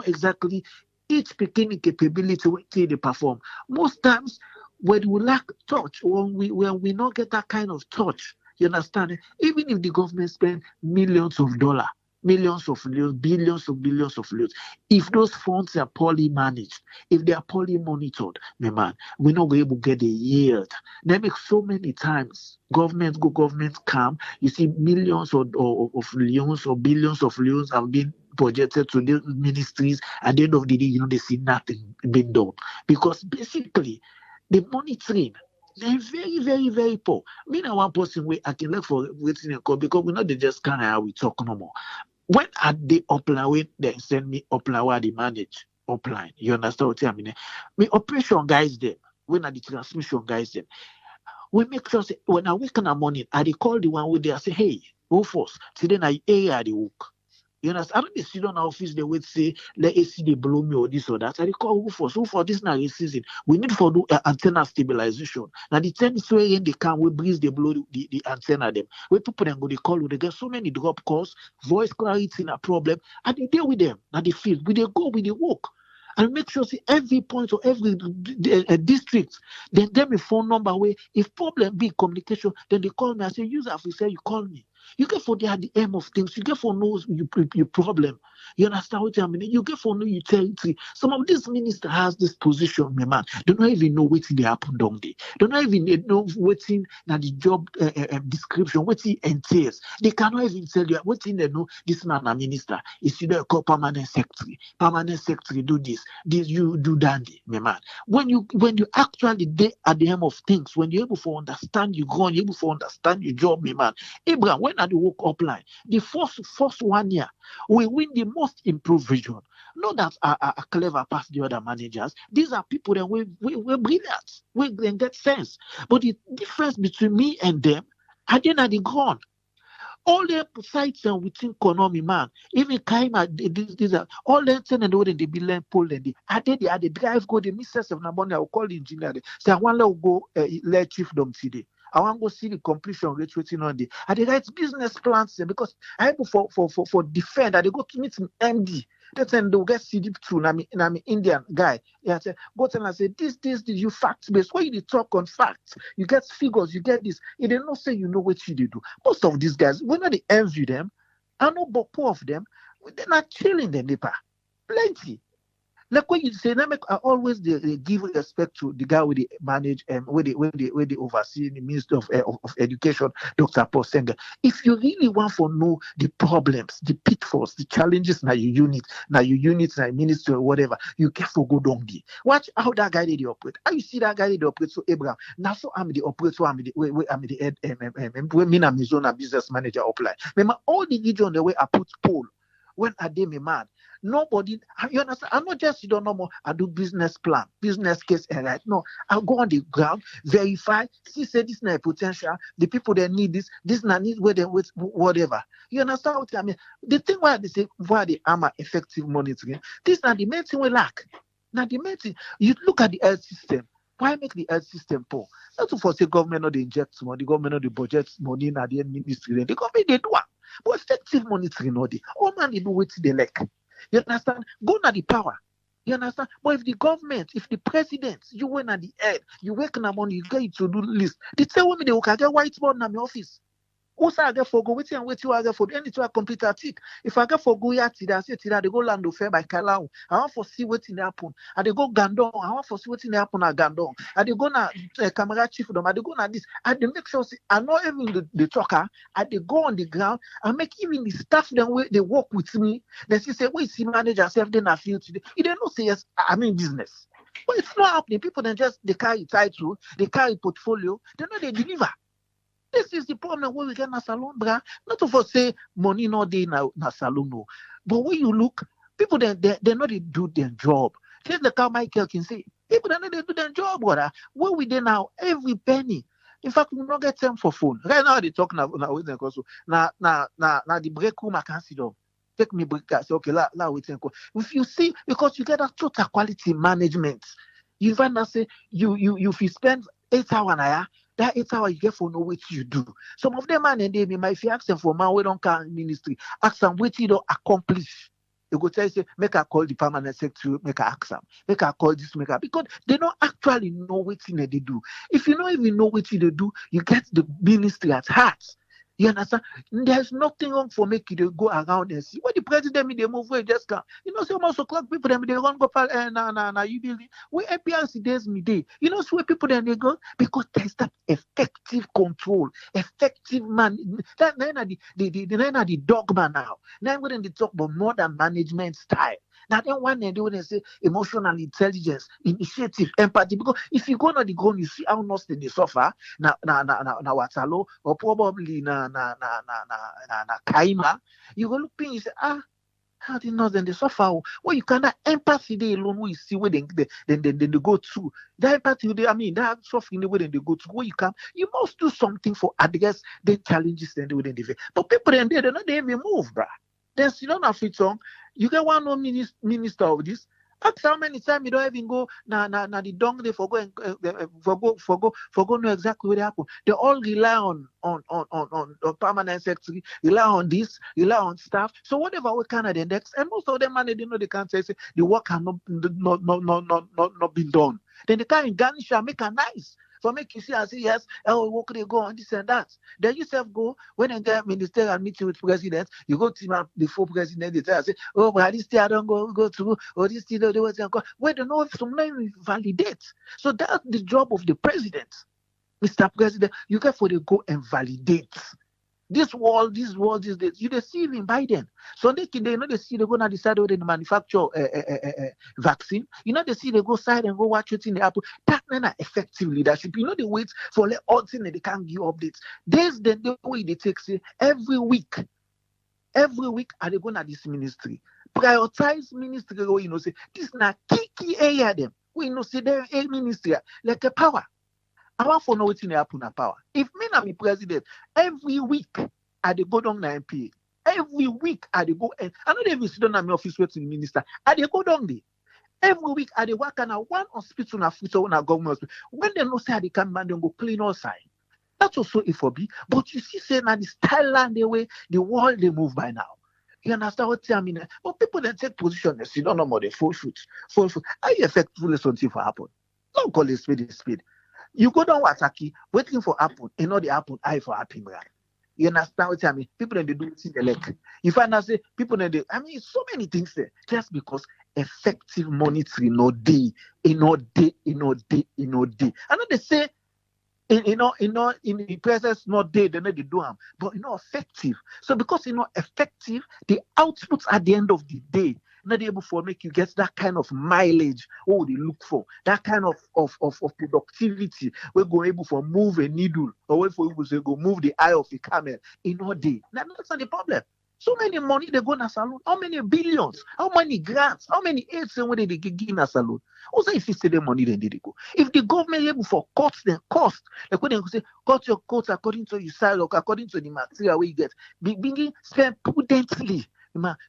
[SPEAKER 4] exactly each picking capability what they perform. Most times when we lack touch, when we not get that kind of touch, you understand? Even if the government spend millions of dollars, millions of loans, billions of loans, if those funds are poorly managed, if they are poorly monitored, my man, we're not going to get the yield. They make so many times governments come, you see millions of loans or billions of loans have been projected to the ministries. At the end of the day, they see nothing being done because basically the monitoring, they're very, very, very poor. Me and one person where I can look for waiting and call because we know they just can't how we talk no more. When at the upline, when they send me upline where they manage upline, you understand what I mean? Me operation guys them, when at the transmission guys them, we make sure say, when I wake in the morning, I call the one where they say, hey, Rufus, today I area the work. You understand? I don't sit on our office, they would say, let AC they blow me or this or that. I call who for this now is season. We need for do antenna stabilization. Now the time is where they come, we breeze they blow the antenna them. We people then go they call, they get so many drop calls, voice clarity in a problem, and they deal with them. Now they feel, we they go, we they walk. And make sure see every point or every district, then them a phone number where if problem be communication, then they call me. I say, user officer, you call me. You get for the aim of things. You get for know your problem. You understand what I mean? You get for know your territory. Some of these ministers has this position, my man. They don't even know what they happen down there. They don't even know what's in the job description, what it entails. They cannot even tell you what they know. This man a minister. Is either called permanent secretary. Permanent secretary do this you do that, my man. When you actually there at the aim of things, when you're able to understand your ground, you're able to understand your job, my man. Abraham, when at the work upline, the first 1 year, we win the most improved region. Not that are clever past the other managers. These are people that we're brilliant. We can get sense. But the difference between me and them, at the end of the ground, all the sites within economy, man, even Kaima, these are all the things and the way they be learn Poland. I did the drive go the missus of Nabonda, I will call the engineer. Say I want to go let chief them today. I want to go see the completion rate waiting on the. I did write business plans because I have for defend. I go to meet MD. That's when they'll get CD2. I'm an Indian guy. Yeah, say, go tell and say this you fact based. When you talk on facts, you get figures, you get this. They don't say you know what you do. Most of these guys, when they envy them, I know but poor of them, they're not chilling the neighbor. Plenty. Like what you say, I always they give respect to the guy with the manage and where they oversee the Minister of Education, Dr. Paul Senga. If you really want to know the problems, the pitfalls, the challenges now your unit, now ministry or whatever, you careful go down there. Watch how that guy they operate. How you see that guy they operate so Abraham. Now so I'm the operator, I'm the head when I'm his own business manager apply. Remember all the region the way I put poll when I did me man. Nobody, you understand? I'm not just, you don't know more. I do business plan, business case, and right. No, I'll go on the ground, verify, see, say this is potential. The people that need this not need where they with whatever. You understand what I mean? The thing why they say why the AMA effective monitoring, this not the main thing we lack. Now the main thing, you look at the health system. Why make the health system poor? Not to forsake government or they inject money, the government or the budget money in the ministry. The government they do it. But effective monitoring or the all man they do what they like. You understand? Go na the power. You understand? But if the government, if the president, you went at the head, you work in the money, you get to do list. They tell me they will get whiteboard in my office. Also, I get for go waiting and waiting. I get for any to a computer tick. If I get for go here, I say they go Lando Fair by Kalau. I want for see what's in happen. I they go Gandon. I want for see what's in happen at Gandon. I they go na camera chief them. I they go na this. I they make sure see, I know even the talker. I they go on the ground. I make even the staff them way they work with me. They say we see manager self then I feel today. You don't know say yes. I mean business. But it's not happening. People then just they carry title, they carry portfolio. They know they deliver. This is the problem where we get na salon, bruh. Not to say money no day na salon, no. But when you look, people they know they do their job. Just like how Michael can say, people they know they do their job, brother. Where we there now, every penny. In fact, we don't get time for phone. Right now they talk now with them also. Now the break room I can see them. Take me break. I say okay, la we think. If you see, because you get a total quality management, you find out say you if you spend 8 hours an hour. That 8 hours you get for know what you do. Some of them man and they if you ask them for man we don't can ministry, ask them what you don't accomplish. You go tell you say, make I call the permanent secretary, make I ask them, make I call this, make I because they don't actually know what they do. If you don't even know what they do, you get the ministry at heart. You understand? There's nothing wrong for making you go around and see. When the president they move where just can. You know, so most o'clock people them they run go for you building. Where APRC days midday. You know, so where people then they go because there's that effective control, effective man. That the dogma now. Now when they talk about modern management style. Now then one they do when they say emotional intelligence, initiative, empathy. Because if you go on the ground, you see how much they suffer. Na Waterloo or probably na Kaima. You go look and you say how they know then they suffer. Well, you cannot empathy they alone. We see where they go through. That empathy, that suffering the way they go through. Where you must do something for address the challenges then they face. But people then they're not even move, bruh. Then you don't have it on. You get one more minister of this. Ask how many times you don't even go na the dung they forgo know exactly what happened. They all rely on permanent secretary, rely on this, rely on staff. So whatever we can at the index, and most of them man they know they can't say the work has not been done. Then they can't garnish and make a nice. For make you see and say yes, work they go on this and that. Then you self go when they get ministerial meeting with president, you go to before president, they tell say, oh, but this thing I don't go through, or this thing they go. Where they know if somebody validate. So that's the job of the president, Mr. President. You get for the go and validate. This world, you they see in Biden. So they know they see they go now decide where they manufacture vaccine. You know they see they go side and go watch it in the Apple. That's not effective leadership. You know they wait for the odd thing that they can't give updates. There's the way they take say every week are they going to this ministry? Prioritize ministry. You know say this na key area them. We know say they're a ministry like a power. I want to know what's in the happen at power. If me and my president, every week I dey go down to MPA. Every week I dey go and I know they visit down at my office with the minister. I dey go down there. Every week I dey work on one hospital na free so na government hospital. When they know say I dey come man, they go clean outside. That's also a for B. But you see, say now the style and the way the world they move by now. You understand what I mean? But people then take position, they see don't know more they full shoot. How you effectively something for happen? Don't call it speed. You go down Wasaki, waiting for happen, and not the happen, I for happen, right? You understand what I mean? People then they do it in the leg. You find out say people then so many things there just because effective monitoring no day. I know they say in the presence not day, they do them, but effective. So because effective, the outputs at the end of the day not able for make you get that kind of mileage. What they look for, that kind of productivity. We're going able for move a needle, or wait for you go move the eye of a camel in all day. Now that's not the problem. So many money they go in a salon. How many billions? How many grants? How many aids and when they give in a salon? Also, if you say the money, then they go. If the government able for cuts, then cost. Like when they say cut your costs according to your size or according to the material you get, begin spend prudently.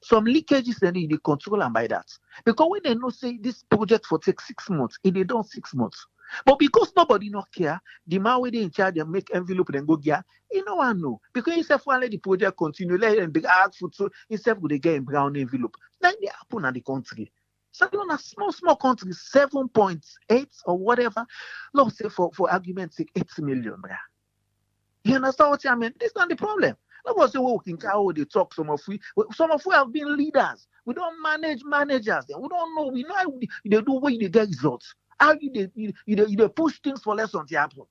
[SPEAKER 4] Some leakages then they control and by that. Because when they know say this project for take 6 months, they done 6 months. But because nobody not care, the man where they in charge and make envelope and go get, one know. Because instead for let the project continue, let them big hard food, so instead they get in brown envelope. Then they happen at the country. So on a small country, 7.8 or whatever, let's say for argument's sake, 8 million. You understand what I mean? This is not the problem. Nobody say we they talk. Some of we have been leaders. We don't manage managers. We don't know. We know how they do what they get results. How they push things for lessons to happen.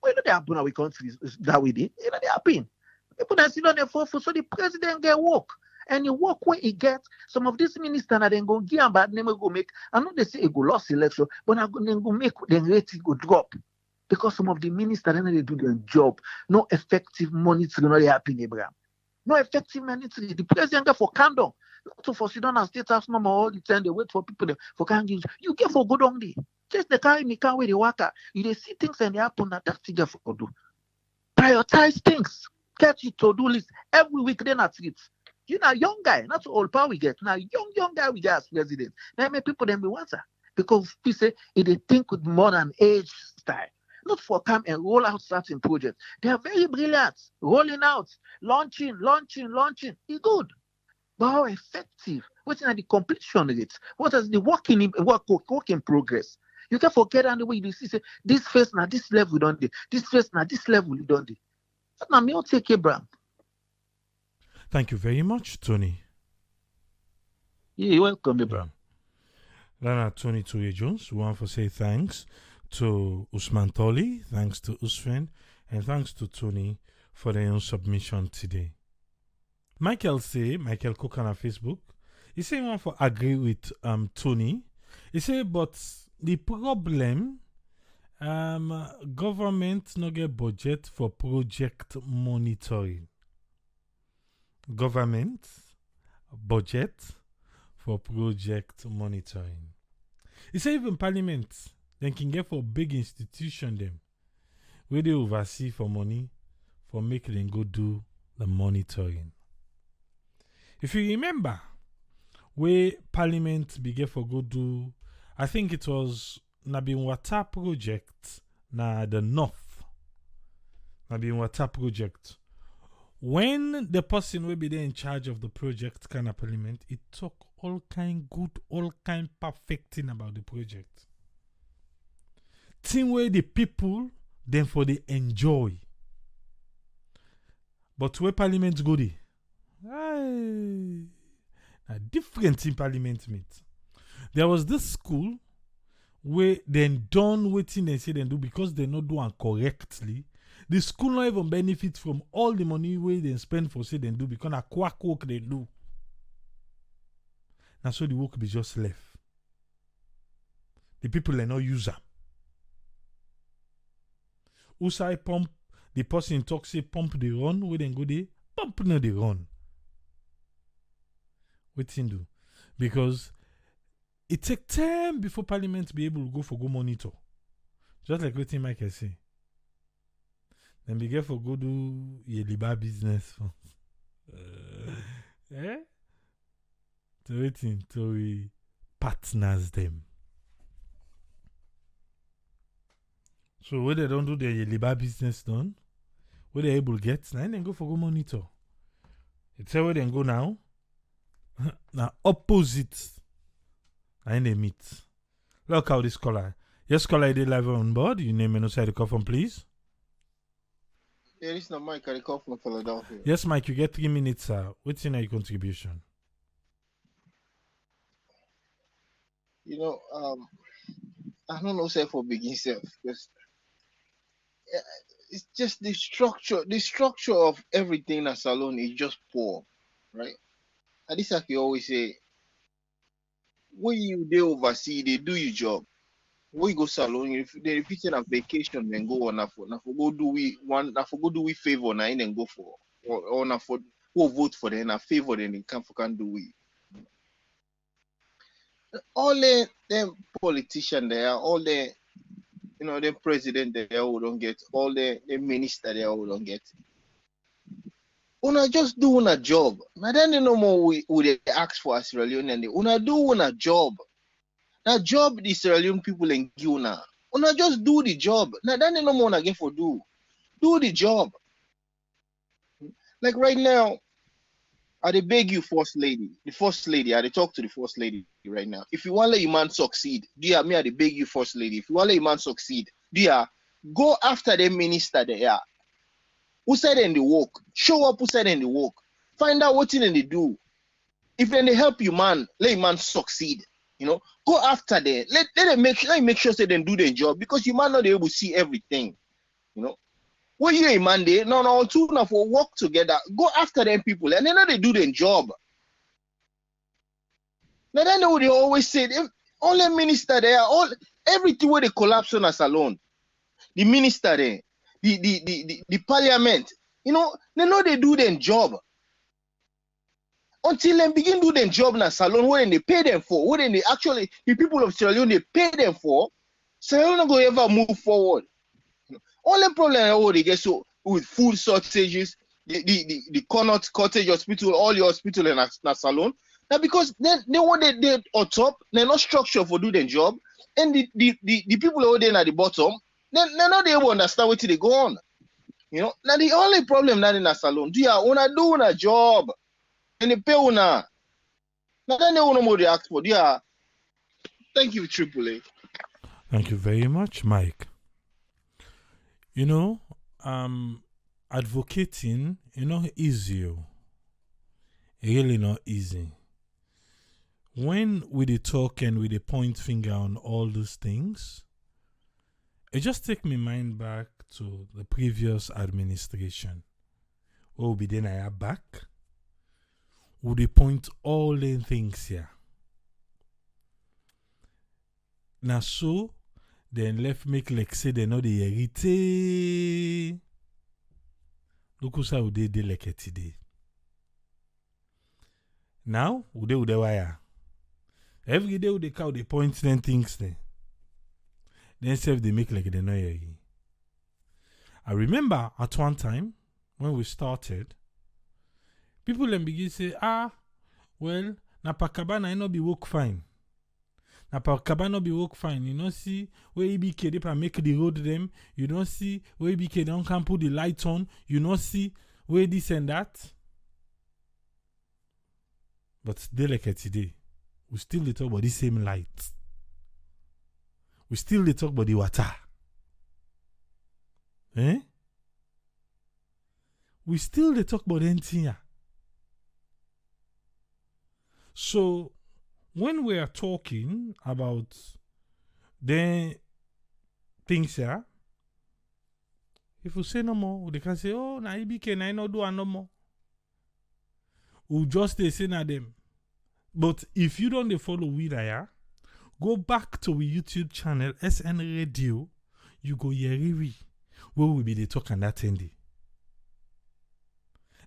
[SPEAKER 4] Well, they happen in our country that way. They happen. People that sit on the forefront, so the president get work. And you work where he gets some of these ministers and then go give him bad name go make. I know they say he go lost election, but I go make the rate go drop. Because some of the ministers, they do their job. No effective monitoring, no they happen, Abraham. No effective monitoring. The president get for candor. Not to for sit down and state house number all the time. They wait for people for candor. You get for good on day. Just the carry me car where they work at. You they see things and they happen. That's the for do. Prioritize things. Get your to-do list every week. Then at it. You know, young guy, not old power we get. Now, young guy we get as president. Now, make people then be water. Because we say, if they think with modern age style. Not for come and roll out certain projects. They are very brilliant. Rolling out, launching. It's good. But how effective? What's the completion rate? What is the work in progress? You can forget on the way you see say, this phase now, this level don't do. This phase now, this level you don't do. That's not me, I'll take it, Bram.
[SPEAKER 1] Thank you very much, Tony.
[SPEAKER 4] Yeah, you're welcome, Bram.
[SPEAKER 1] Lana Tony Touye Jones, we want to say thanks to Usman Toli, thanks to Usman, and thanks to Tony for their own submission today. Michael Cook on Facebook, he say he want to agree with Tony. He say, but the problem, government no get budget for project monitoring. Government budget for project monitoring. He say even parliament, then can get for big institution them where they oversee for money for making them go do the monitoring. If you remember, where parliament began for go do, I think it was Nabin Water project na the north. Nabin Water project. When the person will be there in charge of the project kind of parliament, it talk all kind good, all kind perfect thing about the project. Thing where the people then for they enjoy. But where parliament go there, a different in parliament meet. There was this school where then done waiting they say they do because they not do it correctly. The school not even benefit from all the money where they spend for say they do because a quack work they do. Now so the work be just left. The people they not use them. Usai pump, the person talk say pump the run, where then go there, pump no the run. What thing do? Because it take time before parliament be able to go for go monitor. Just like what Michael say. Then be get for go do your liba business. To waiting to we partners them. So when they don't do their liba business done, where they able to get, now then go for go monitor. It's where they go now. Now opposite. And they meet. Look how this caller. Yes, caller, they live on board. You name and outside the call from, please.
[SPEAKER 5] Yeah, this is not Mike. I call from Philadelphia.
[SPEAKER 1] Yes, Mike, you get 3 minutes, sir. What's in your contribution?
[SPEAKER 5] You know, I don't know say for begin self because it's just the structure. The structure of everything in a salon is just poor, right? And this like you always say, when you they oversee, they do your job. When you go salon, if they repeat on vacation, then go on na for go do we one na for go do we favor na and go for or na for who vote for them na favor then they can do we. All them politician there, all the the president there who don't get, all the minister there who don't get. Una just do una job. Now then no more we they ask for a Sierra Leone and una do una job. Now job the Sierra Leone people in Guna. Una just do the job. Now then no more una get for do. Do the job. Like right now, I dey beg you, first lady. The first lady, I dey talk to the first lady right now. If you want to let your man succeed, dear me, I dey beg you, first lady. If you want to let your man succeed, dear, go after the minister there. Who said in the work? Show up who said in the work. Find out what thing they do. If then they help you, man, let your man succeed. Go after them. Let them make sure they do their job because you might not be able to see everything. When you a man there, no, two now for work together. Go after them people, and then they do their job. Now then they always say, all the minister there, everything where they collapse on us alone. The minister there, the parliament, they know they do their job. Until they begin do their job in a salon, where they pay them for, where they actually, the people of Sierra Leone, they pay them for, Sierra Leone not going to ever move forward. Only problem they get so with food shortages, the Connaught Cottage Hospital, all your hospital in a salon. Now because they want they on top, they're not structured for do their job, and the people who are there at the bottom, they're not able to understand what they go on. Now the only problem now in a salon, do a job, and they pay una. Now then they want more they ask for. Thank you, Triple A.
[SPEAKER 1] Thank you very much, Mike. Advocating, easy. Really not easy. When we dey talk and we dey point finger on all those things, it just take me mind back to the previous administration. We'll be then I back. We dey point all the things here. Now so then left make like say they know the hérité. Look who say we dey like today. Now we dey wire. Every day they cow they point them things there. Then self they make like they know here. I remember at one time when we started, people then begin say, well, na Pakabana no be work fine. Na Pakabana be work fine. You don't see where EBK they make the road them. You don't see where EBK don't can put the lights on. You don't see where this and that. But they like it today. We still talk about the same light. We still talk about the water. We still talk about anything here. So, when we are talking about the things here, if we say no more, they can say, oh, na IBK na no do no more. We just they say na them. But if you don't follow we there, go back to our YouTube channel, SN Radio, you go hear we where we be the talk and attending.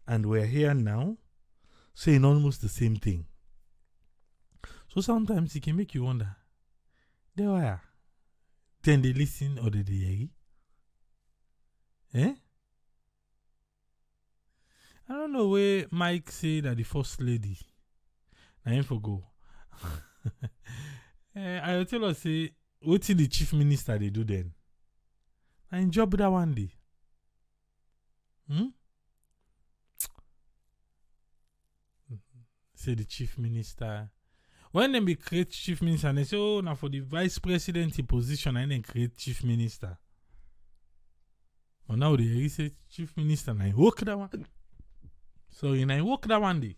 [SPEAKER 1] And we're here now saying almost the same thing. So sometimes it can make you wonder, they were. Then they listen or did they hear? I don't know where Mike said that the first lady. I ain't for go. I will tell us say, what did the chief minister they do then? I enjoy that one day. Say the chief minister. When they be create chief minister, and they say, oh, now for the vice president position, and then create chief minister. But now they say chief minister, and I work that one. So I work that one day.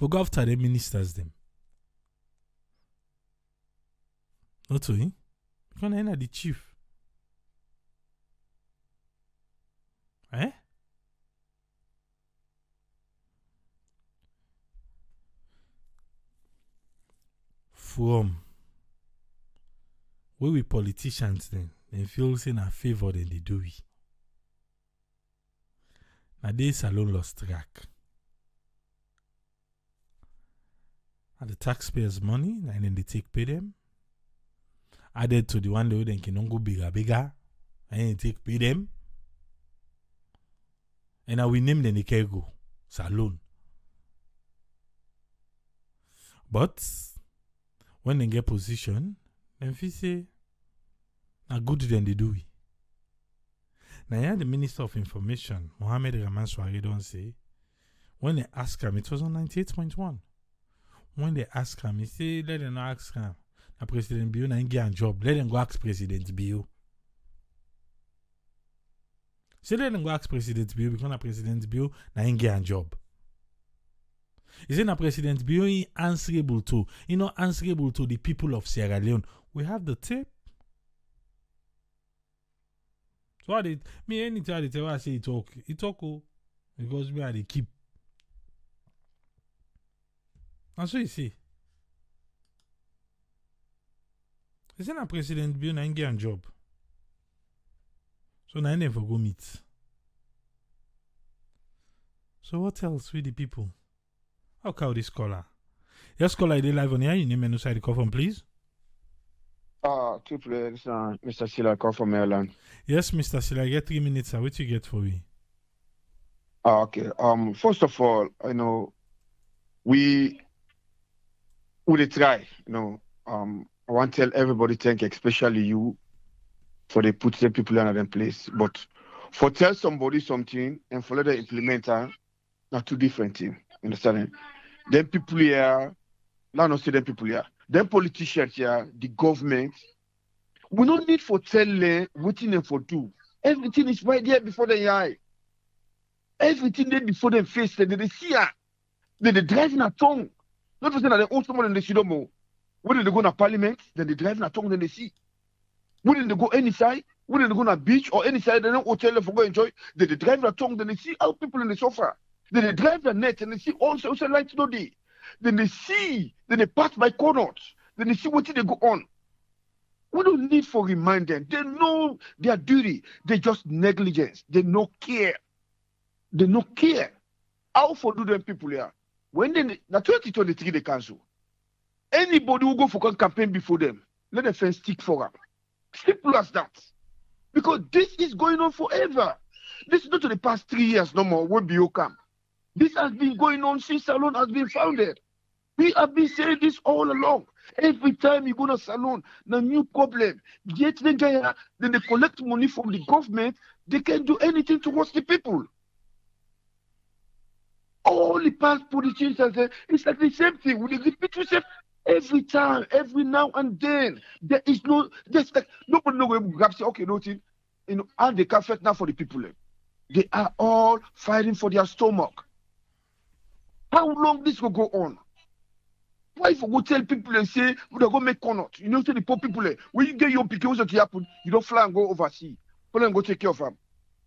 [SPEAKER 1] We go after the ministers them. Not to him. Because I'm the chief. Eh? From where we politicians then, they feel saying a favor than they do it. Now they salon lost track. And the taxpayers' money, and then they pay them. Added to the one they can go bigger, and then they pay them. And now we name them the Kego Salon. But when they get position, then they say, "Now good than they do it." Now here the Minister of Information, Mohamed Rahman Sware, don't say, when they ask him, it was on 98.1. When they ask him, he say, let them not ask him. Now President Bio na get a job. Let them go ask President Bio. Say let them go ask President Bio because na President Bio na get a job. He say na President Bio he answerable to. He not answerable to the people of Sierra Leone. We have the tape. So I did me anytime I tell I say he talk because we are the keep. That's what you see. He say na President Bio na get a job. So na him for go meet. So what else with the people? How cow this caller? Yes, caller, they live on here. You name and inside the call from, please.
[SPEAKER 6] Triple, this is Mr. Silla, call from Maryland.
[SPEAKER 1] Yes, Mr. Silla, get 3 minutes. What you get for me?
[SPEAKER 6] Okay. First of all, we will try. I want to tell everybody thank you, especially you, for they put the people in their place. But for tell somebody something and for let them implement are two different things. Understand? Then people here, now not say them people here. Them politicians here, the government, we don't need for tell them what them for do. Everything is right there before their eye. Everything there before them face, they see her. They driving a tongue. Not to say that they own someone and they see them more. When they go to parliament, then they drive a tongue, then they see. When they go any side, when they go to beach or any side, they don't hotel for go enjoy. Then they drive a tongue, then they see how people in the sofa. Then they drive the net and they see also lights no day. Then they see, then they pass by corners. Then they see what they go on. We don't need for remind them. They know their duty. They just negligence. They no care. They no care. How for do them people here? When they na 2023 they cancel. Anybody who go for campaign before them, let them first stick for them. Simple as that. Because this is going on forever. This is not to the past 3 years no more. When Bio come. This has been going on since Salon has been founded. We have been saying this all along. Every time you go to Salon, the new problem. Yet then they collect money from the government. They can't do anything towards the people. All the past politicians say it's like the same thing. We repeat ourselves every time, every now and then. There is no, there's like nobody know where we grab say, okay, nothing. And they can't fight now for the people. They are all fighting for their stomach. How long this will go on? Why if you go tell people and say, we're going to make corner? You know, say the poor people, when you get your pick, what's going to happen? You don't fly and go overseas. People go take care of them.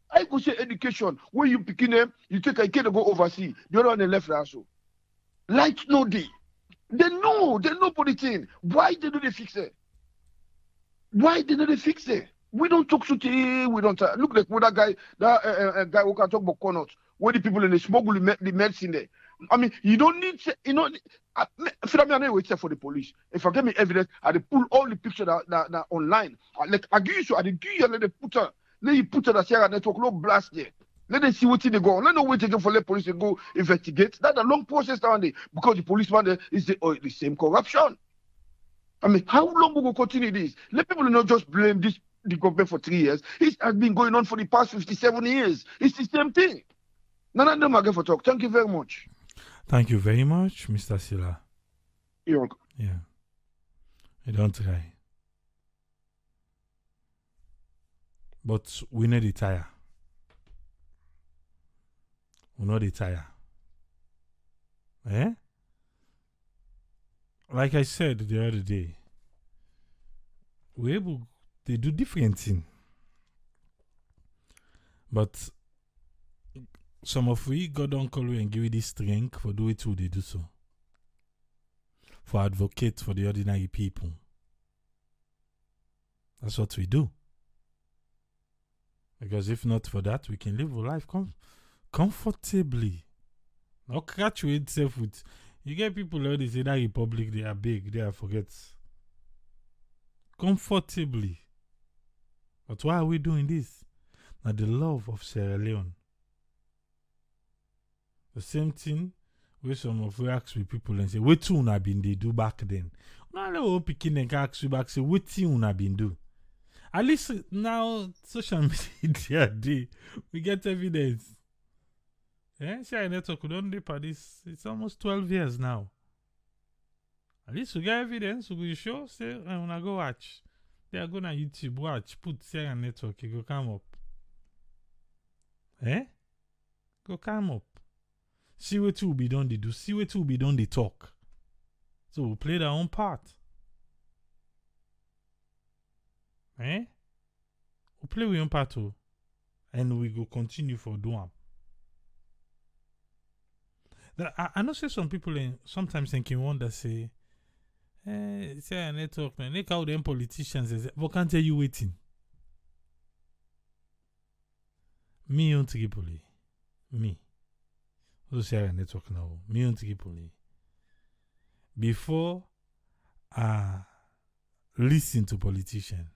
[SPEAKER 6] I go say education, when you pick them, you take a kid to go overseas. The other one they left also. Light no day. They know politicking. Why they do they fix it? Why they do they fix it? We don't talk to we don't look like what that guy who can talk about corner. Where the people in the smuggle the medicine there. I mean, you don't need, if I wait for the police. If I get me evidence, I pull all the pictures that online. Like I give you, I give you, let you put the Sierra network, no blast there. Let them see what they go on. Let them wait again for the police to go investigate. That's a long process down there because the policeman there is the same corruption. I mean, how long will we continue this? Let people not just blame the government for 3 years. It has been going on for the past 57 years. It's the same thing. None of them are going for talk. Thank you very much.
[SPEAKER 1] Thank you very much, Mr. Silla.
[SPEAKER 6] You're welcome.
[SPEAKER 1] Yeah. I don't try. But we need to tire. We know the tire. Eh? Like I said the other day, we able they do different thing. But some of we God don't call we and give you this strength for do it who they do so. For advocate for the ordinary people. That's what we do. Because if not for that, we can live a life comfortably. Not catch with itself with. You get people who they say that republic, they are big, they are forget. Comfortably. But why are we doing this? Now the love of Sierra Leone. The same thing where some of we ask with people and say, what you una been they do back then? Now let picking and ask you back say, what you una been do? At least now social media day, we get evidence. Yeah, share network we don't for this. It's almost 12 years now. At least we get evidence, we show, say, I wanna go watch. They are going on YouTube, watch, put share network, it go come up. Go come up. See what will be done, they do. See what will be done, they talk. So we play their own part. We play with own part too. And we go continue for doing. I know say some people sometimes thinking wonder say, say a network, man, look how them politicians say, but can't tell you waiting. Me on to police. Me. So say a network now. Me on to police. Before I listen to politicians,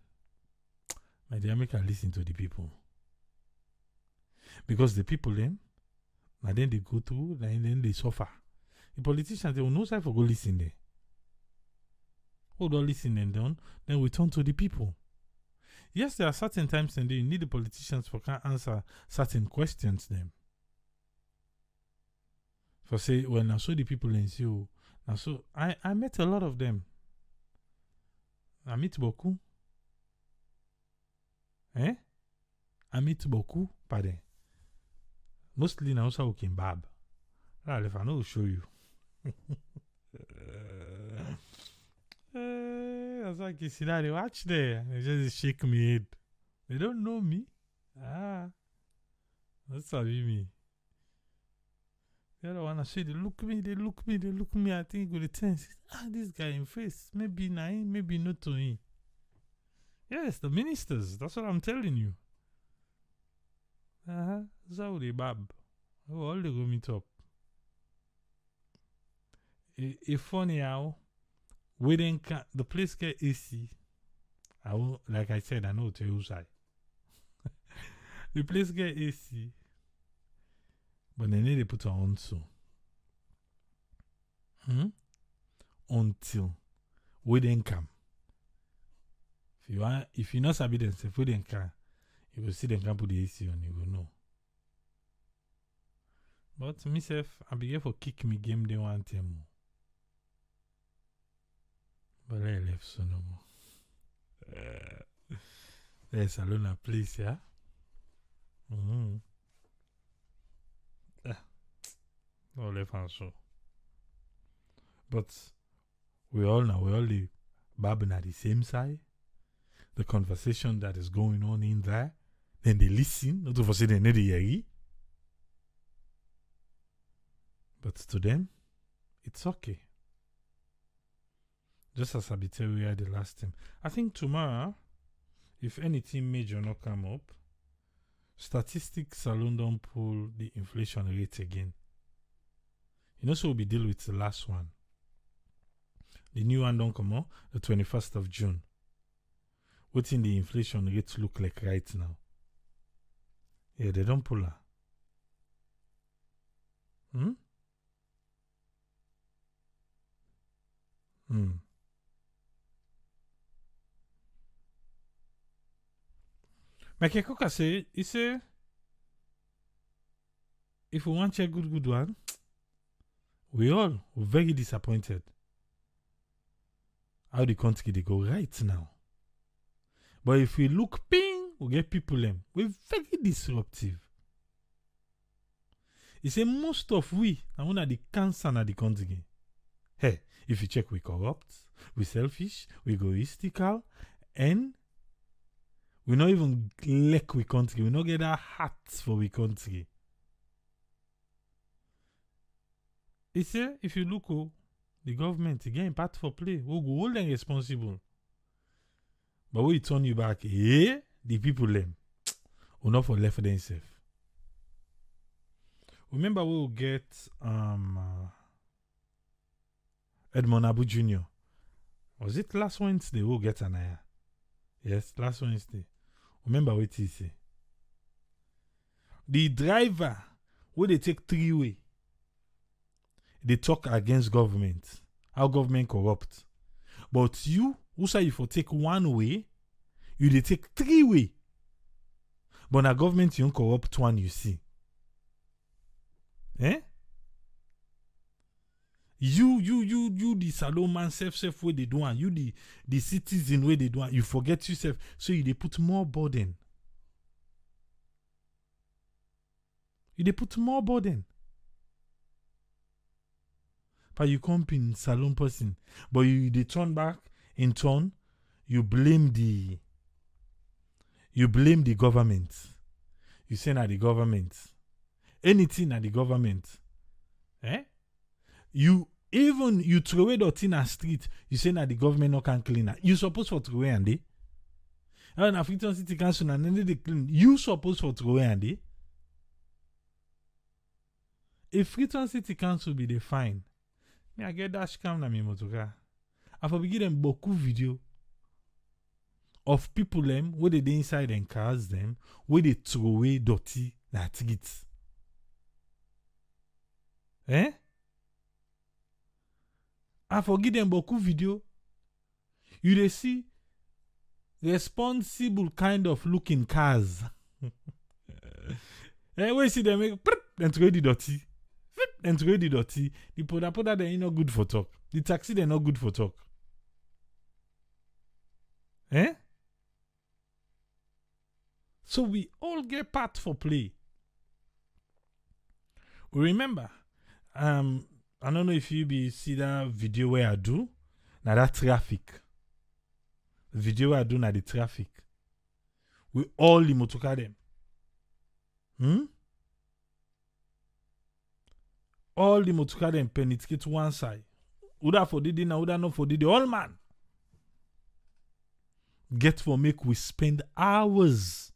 [SPEAKER 1] my dear, make I listen to the people. Because the people them, and then they go through, and then they suffer. The politicians, they will no side for go listen there. Hold on, listen and then we turn to the people. Yes, there are certain times and you need the politicians for can answer certain questions them. For say, when I saw the people in you, so I met a lot of them. I meet beaucoup. I meet beaucoup, pardon. Mostly now also in Bab. If I know, I'll show you. That's like you see that they watch there. They just shake me head. They don't know me. That's how me. The other one I say they look me. I think with the tense. This guy in face. Maybe nine, maybe not to him. Yes, the ministers. That's what I'm telling you. That's how they bab. All they go meet up. It's funny how the place get AC. Like I said, I know to you side. The place get AC. But they need to put on so. Until we didn't come. If you not sabi them, if we didn't come, you will see them can put the AC on, you will know. But myself, I began for kick me game they want him. But I left so no more. There's a Luna place, yeah? All left and so. But we all the babbling at the same side. The conversation that is going on in there. Then they listen, not to say they need to hear. But to them, it's okay. Just as I be tell you the last time. I think tomorrow, if anything major not come up, statistics alone don't pull the inflation rate again. You know, so we'll be dealing with the last one. The new one don't come out the 21st of June. What's in the inflation rate look like right now? Yeah, they don't pull her. Like Koka say, he say, if we want a good one, we're very disappointed. How the country they go right now. But if we look ping, we get people them. We're very disruptive. He say most of we are one of the cancer of the country. Hey, if you check, we corrupt, we selfish, we egoistical, And we not even like we country. We not get our hearts for we country. It's here, if you look, the government, again, part for play. We'll go hold them responsible. But we turn you back, the people them. Or not for left for themselves. Remember, we'll get Edmond Abu Jr. Was it last Wednesday? We'll get Anaya. Yes, last Wednesday. Remember what he said. The driver, where they take 3-way, they talk against government. How government corrupt. But you, who say you for take 1 way, you they take 3-way. But now government you corrupt one, you see. Eh? You the salon man self where they do one. You the citizen where they do one. You forget yourself. So they put more burden. They put more burden. But you come in salon person. But they turn back in turn. You blame the government. You say na the government. Anything at the government. Eh? You throw away the thing in a street, you say that the government no can clean it. You supposed for throw away and they. And African City Council and then they clean. You supposed for throw away and they. If Freetown City Council be the fine, me I get dash cam na me motoka. I for give them beaucoup video of people them where they inside them cars them where they throw away dirty na streets. Eh? I forgive them beaucoup video. You they see responsible kind of looking cars. And we see them make then throw the dirty. Then throw the dirty. The poda they ain't not good for talk. The taxi they not good for talk. Eh? So we all get part for play. Remember, I don't know if you see that video where I do. Now that traffic. The video where I do now the traffic. We all the motoka them. All the motoka them penetrate one side. Uda for did na uda not for did all man. Get for make we spend hours.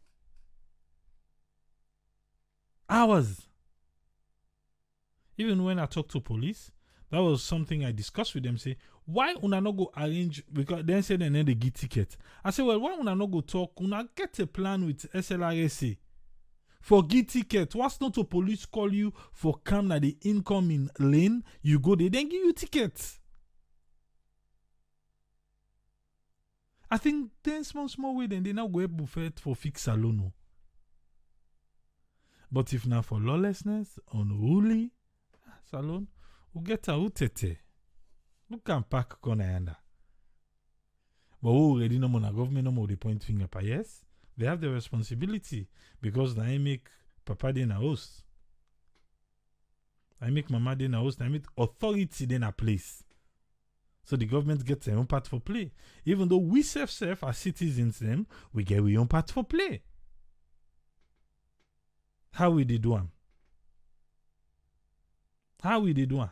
[SPEAKER 1] Even when I talk to police, that was something I discussed with them. Say, why una no go arrange? Because then say then they get ticket. I say, well, why una no go talk? Una get a plan with SLRSA for get ticket. What's not to police call you for come na the incoming lane? You go there, then give you tickets. I think then small way then they now go able for fix alone. But if not for lawlessness, unruly. Salon, we get a utete. We can pack corner. But we already know the government no more the point finger. But yes, they have the responsibility because they make papa in a house. I make mama in a house. I make authority in a place. So the government gets their own part for play. Even though we self as citizens, them we get our own part for play. How we did do them? How we did one?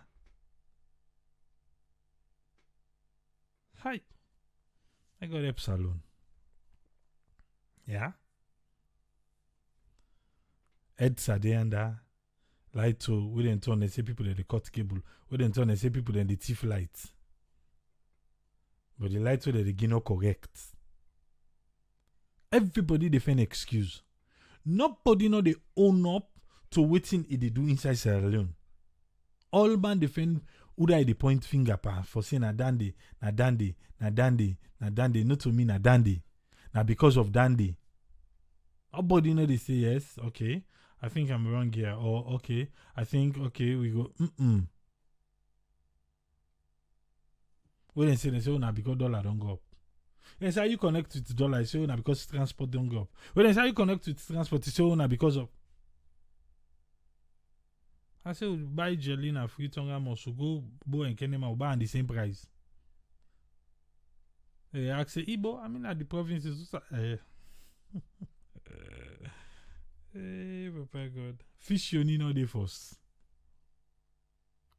[SPEAKER 1] Hi. I got up salon. Yeah? Ed Sadeanda. Light to, we didn't turn and say people that they cut cable. We didn't turn and say people that they thief lights. But the light to that they no correct. Everybody they find excuse. Nobody know they own up to waiting if they do inside Sierra Leone. All man defend Uda the point finger pa for saying na dandy, not to me na dandy. Now because of dandy. Nobody know they say yes, okay. I think I'm wrong here. Or okay. I think okay, we go When they say na because dollar don't go up. They say you connect with dollar, they say na because transport don't go up. When they say you connect with transport, they say na because of I say we buy jelly na free tonga must go and kenema buy on the same price. They ask Igbo, I mean, at the provinces. Hey, Papa God. Fish you need no dey first.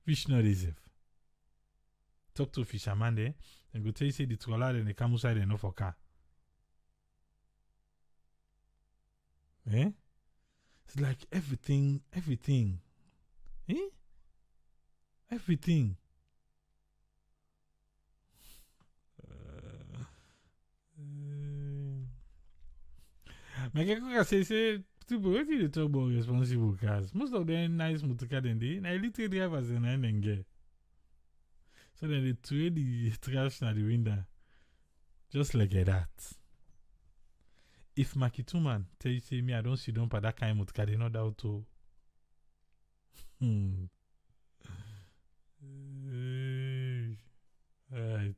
[SPEAKER 1] Fish no dey safe. Talk to fisherman there, and go tell you say the troller and the camel side enough for car. Eh? It's like everything. Eh? Everything. Make say people what you talk about responsible cars. Most of them nice motorcar than they na little drivers and get. So then they throw the trash na the window. Just like that. If Makituman tell you say me I don't see don't for that kind of motorcar, they know that to right.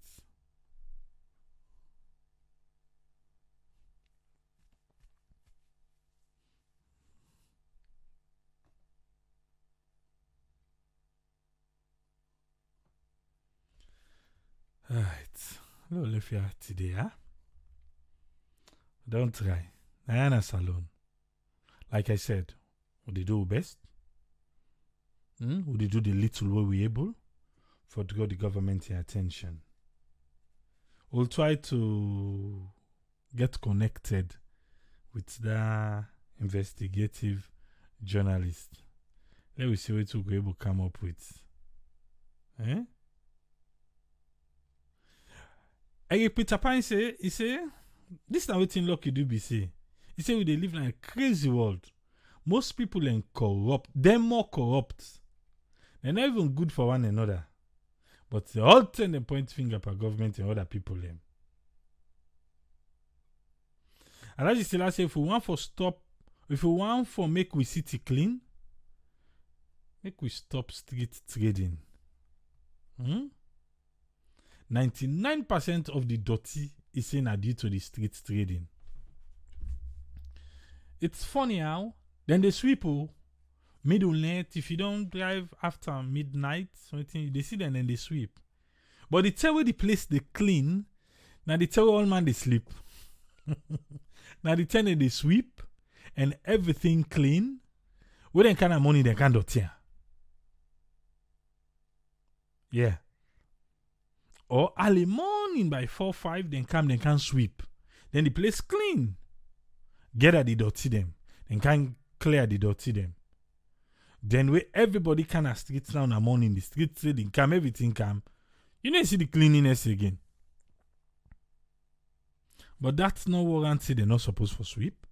[SPEAKER 1] Right. Look, if you are today, huh? Don't try. Diana Salon. Like I said, we do our best. We do the little way we able for to get the government attention. We'll try to get connected with the investigative journalist. Let me see what we're able to come up with. Eh? Hey, Peter Pan say, he say, this is not what Lucky do be say. He say we dey live in a crazy world. Most people are corrupt. They're more corrupt. They're not even good for one another. But they all turn the point finger at government and other people them. And as you say, if we want for make we city clean, make we stop street trading. 99% of the dirty is due to the street trading. It's funny how then they sweep middle night. If you don't drive after midnight, something they see them and they sweep. But they tell where the place they clean. Now they tell all man they sleep. Now they tell them they sweep and everything clean. With them kind of money they can't dirty. Yeah. Or early morning by 4-5, then come, then can sweep. Then the place clean. Get at the dirty them. Then can clear the dirty them. Then where everybody can have streets now in the morning, the street trading come, everything come. You don't see the cleanliness again. But that's not warranty they're not supposed for sweep.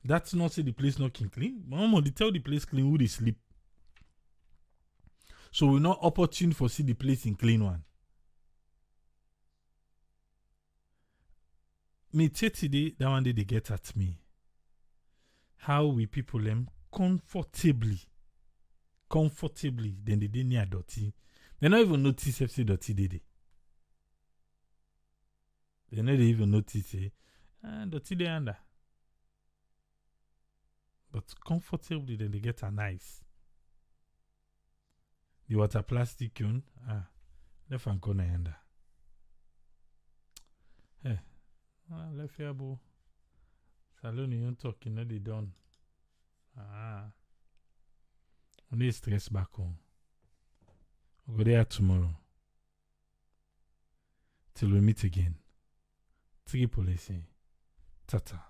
[SPEAKER 1] That's not say the place not clean. Mama, they tell the place clean who they sleep. So we're not opportune for see the place in clean one. Me today, that one day they get at me. How we people them comfortably, then they didn't near dirty. They not even notice if say dirty did they. They not even notice say dirty they under. But comfortably then they get a nice. The water plastic yun, left and corner under. Hey, left here, boo. Salon you talking, no, they done. Only stress back home. We'll go there tomorrow. Till we meet again. Triple C. Tata.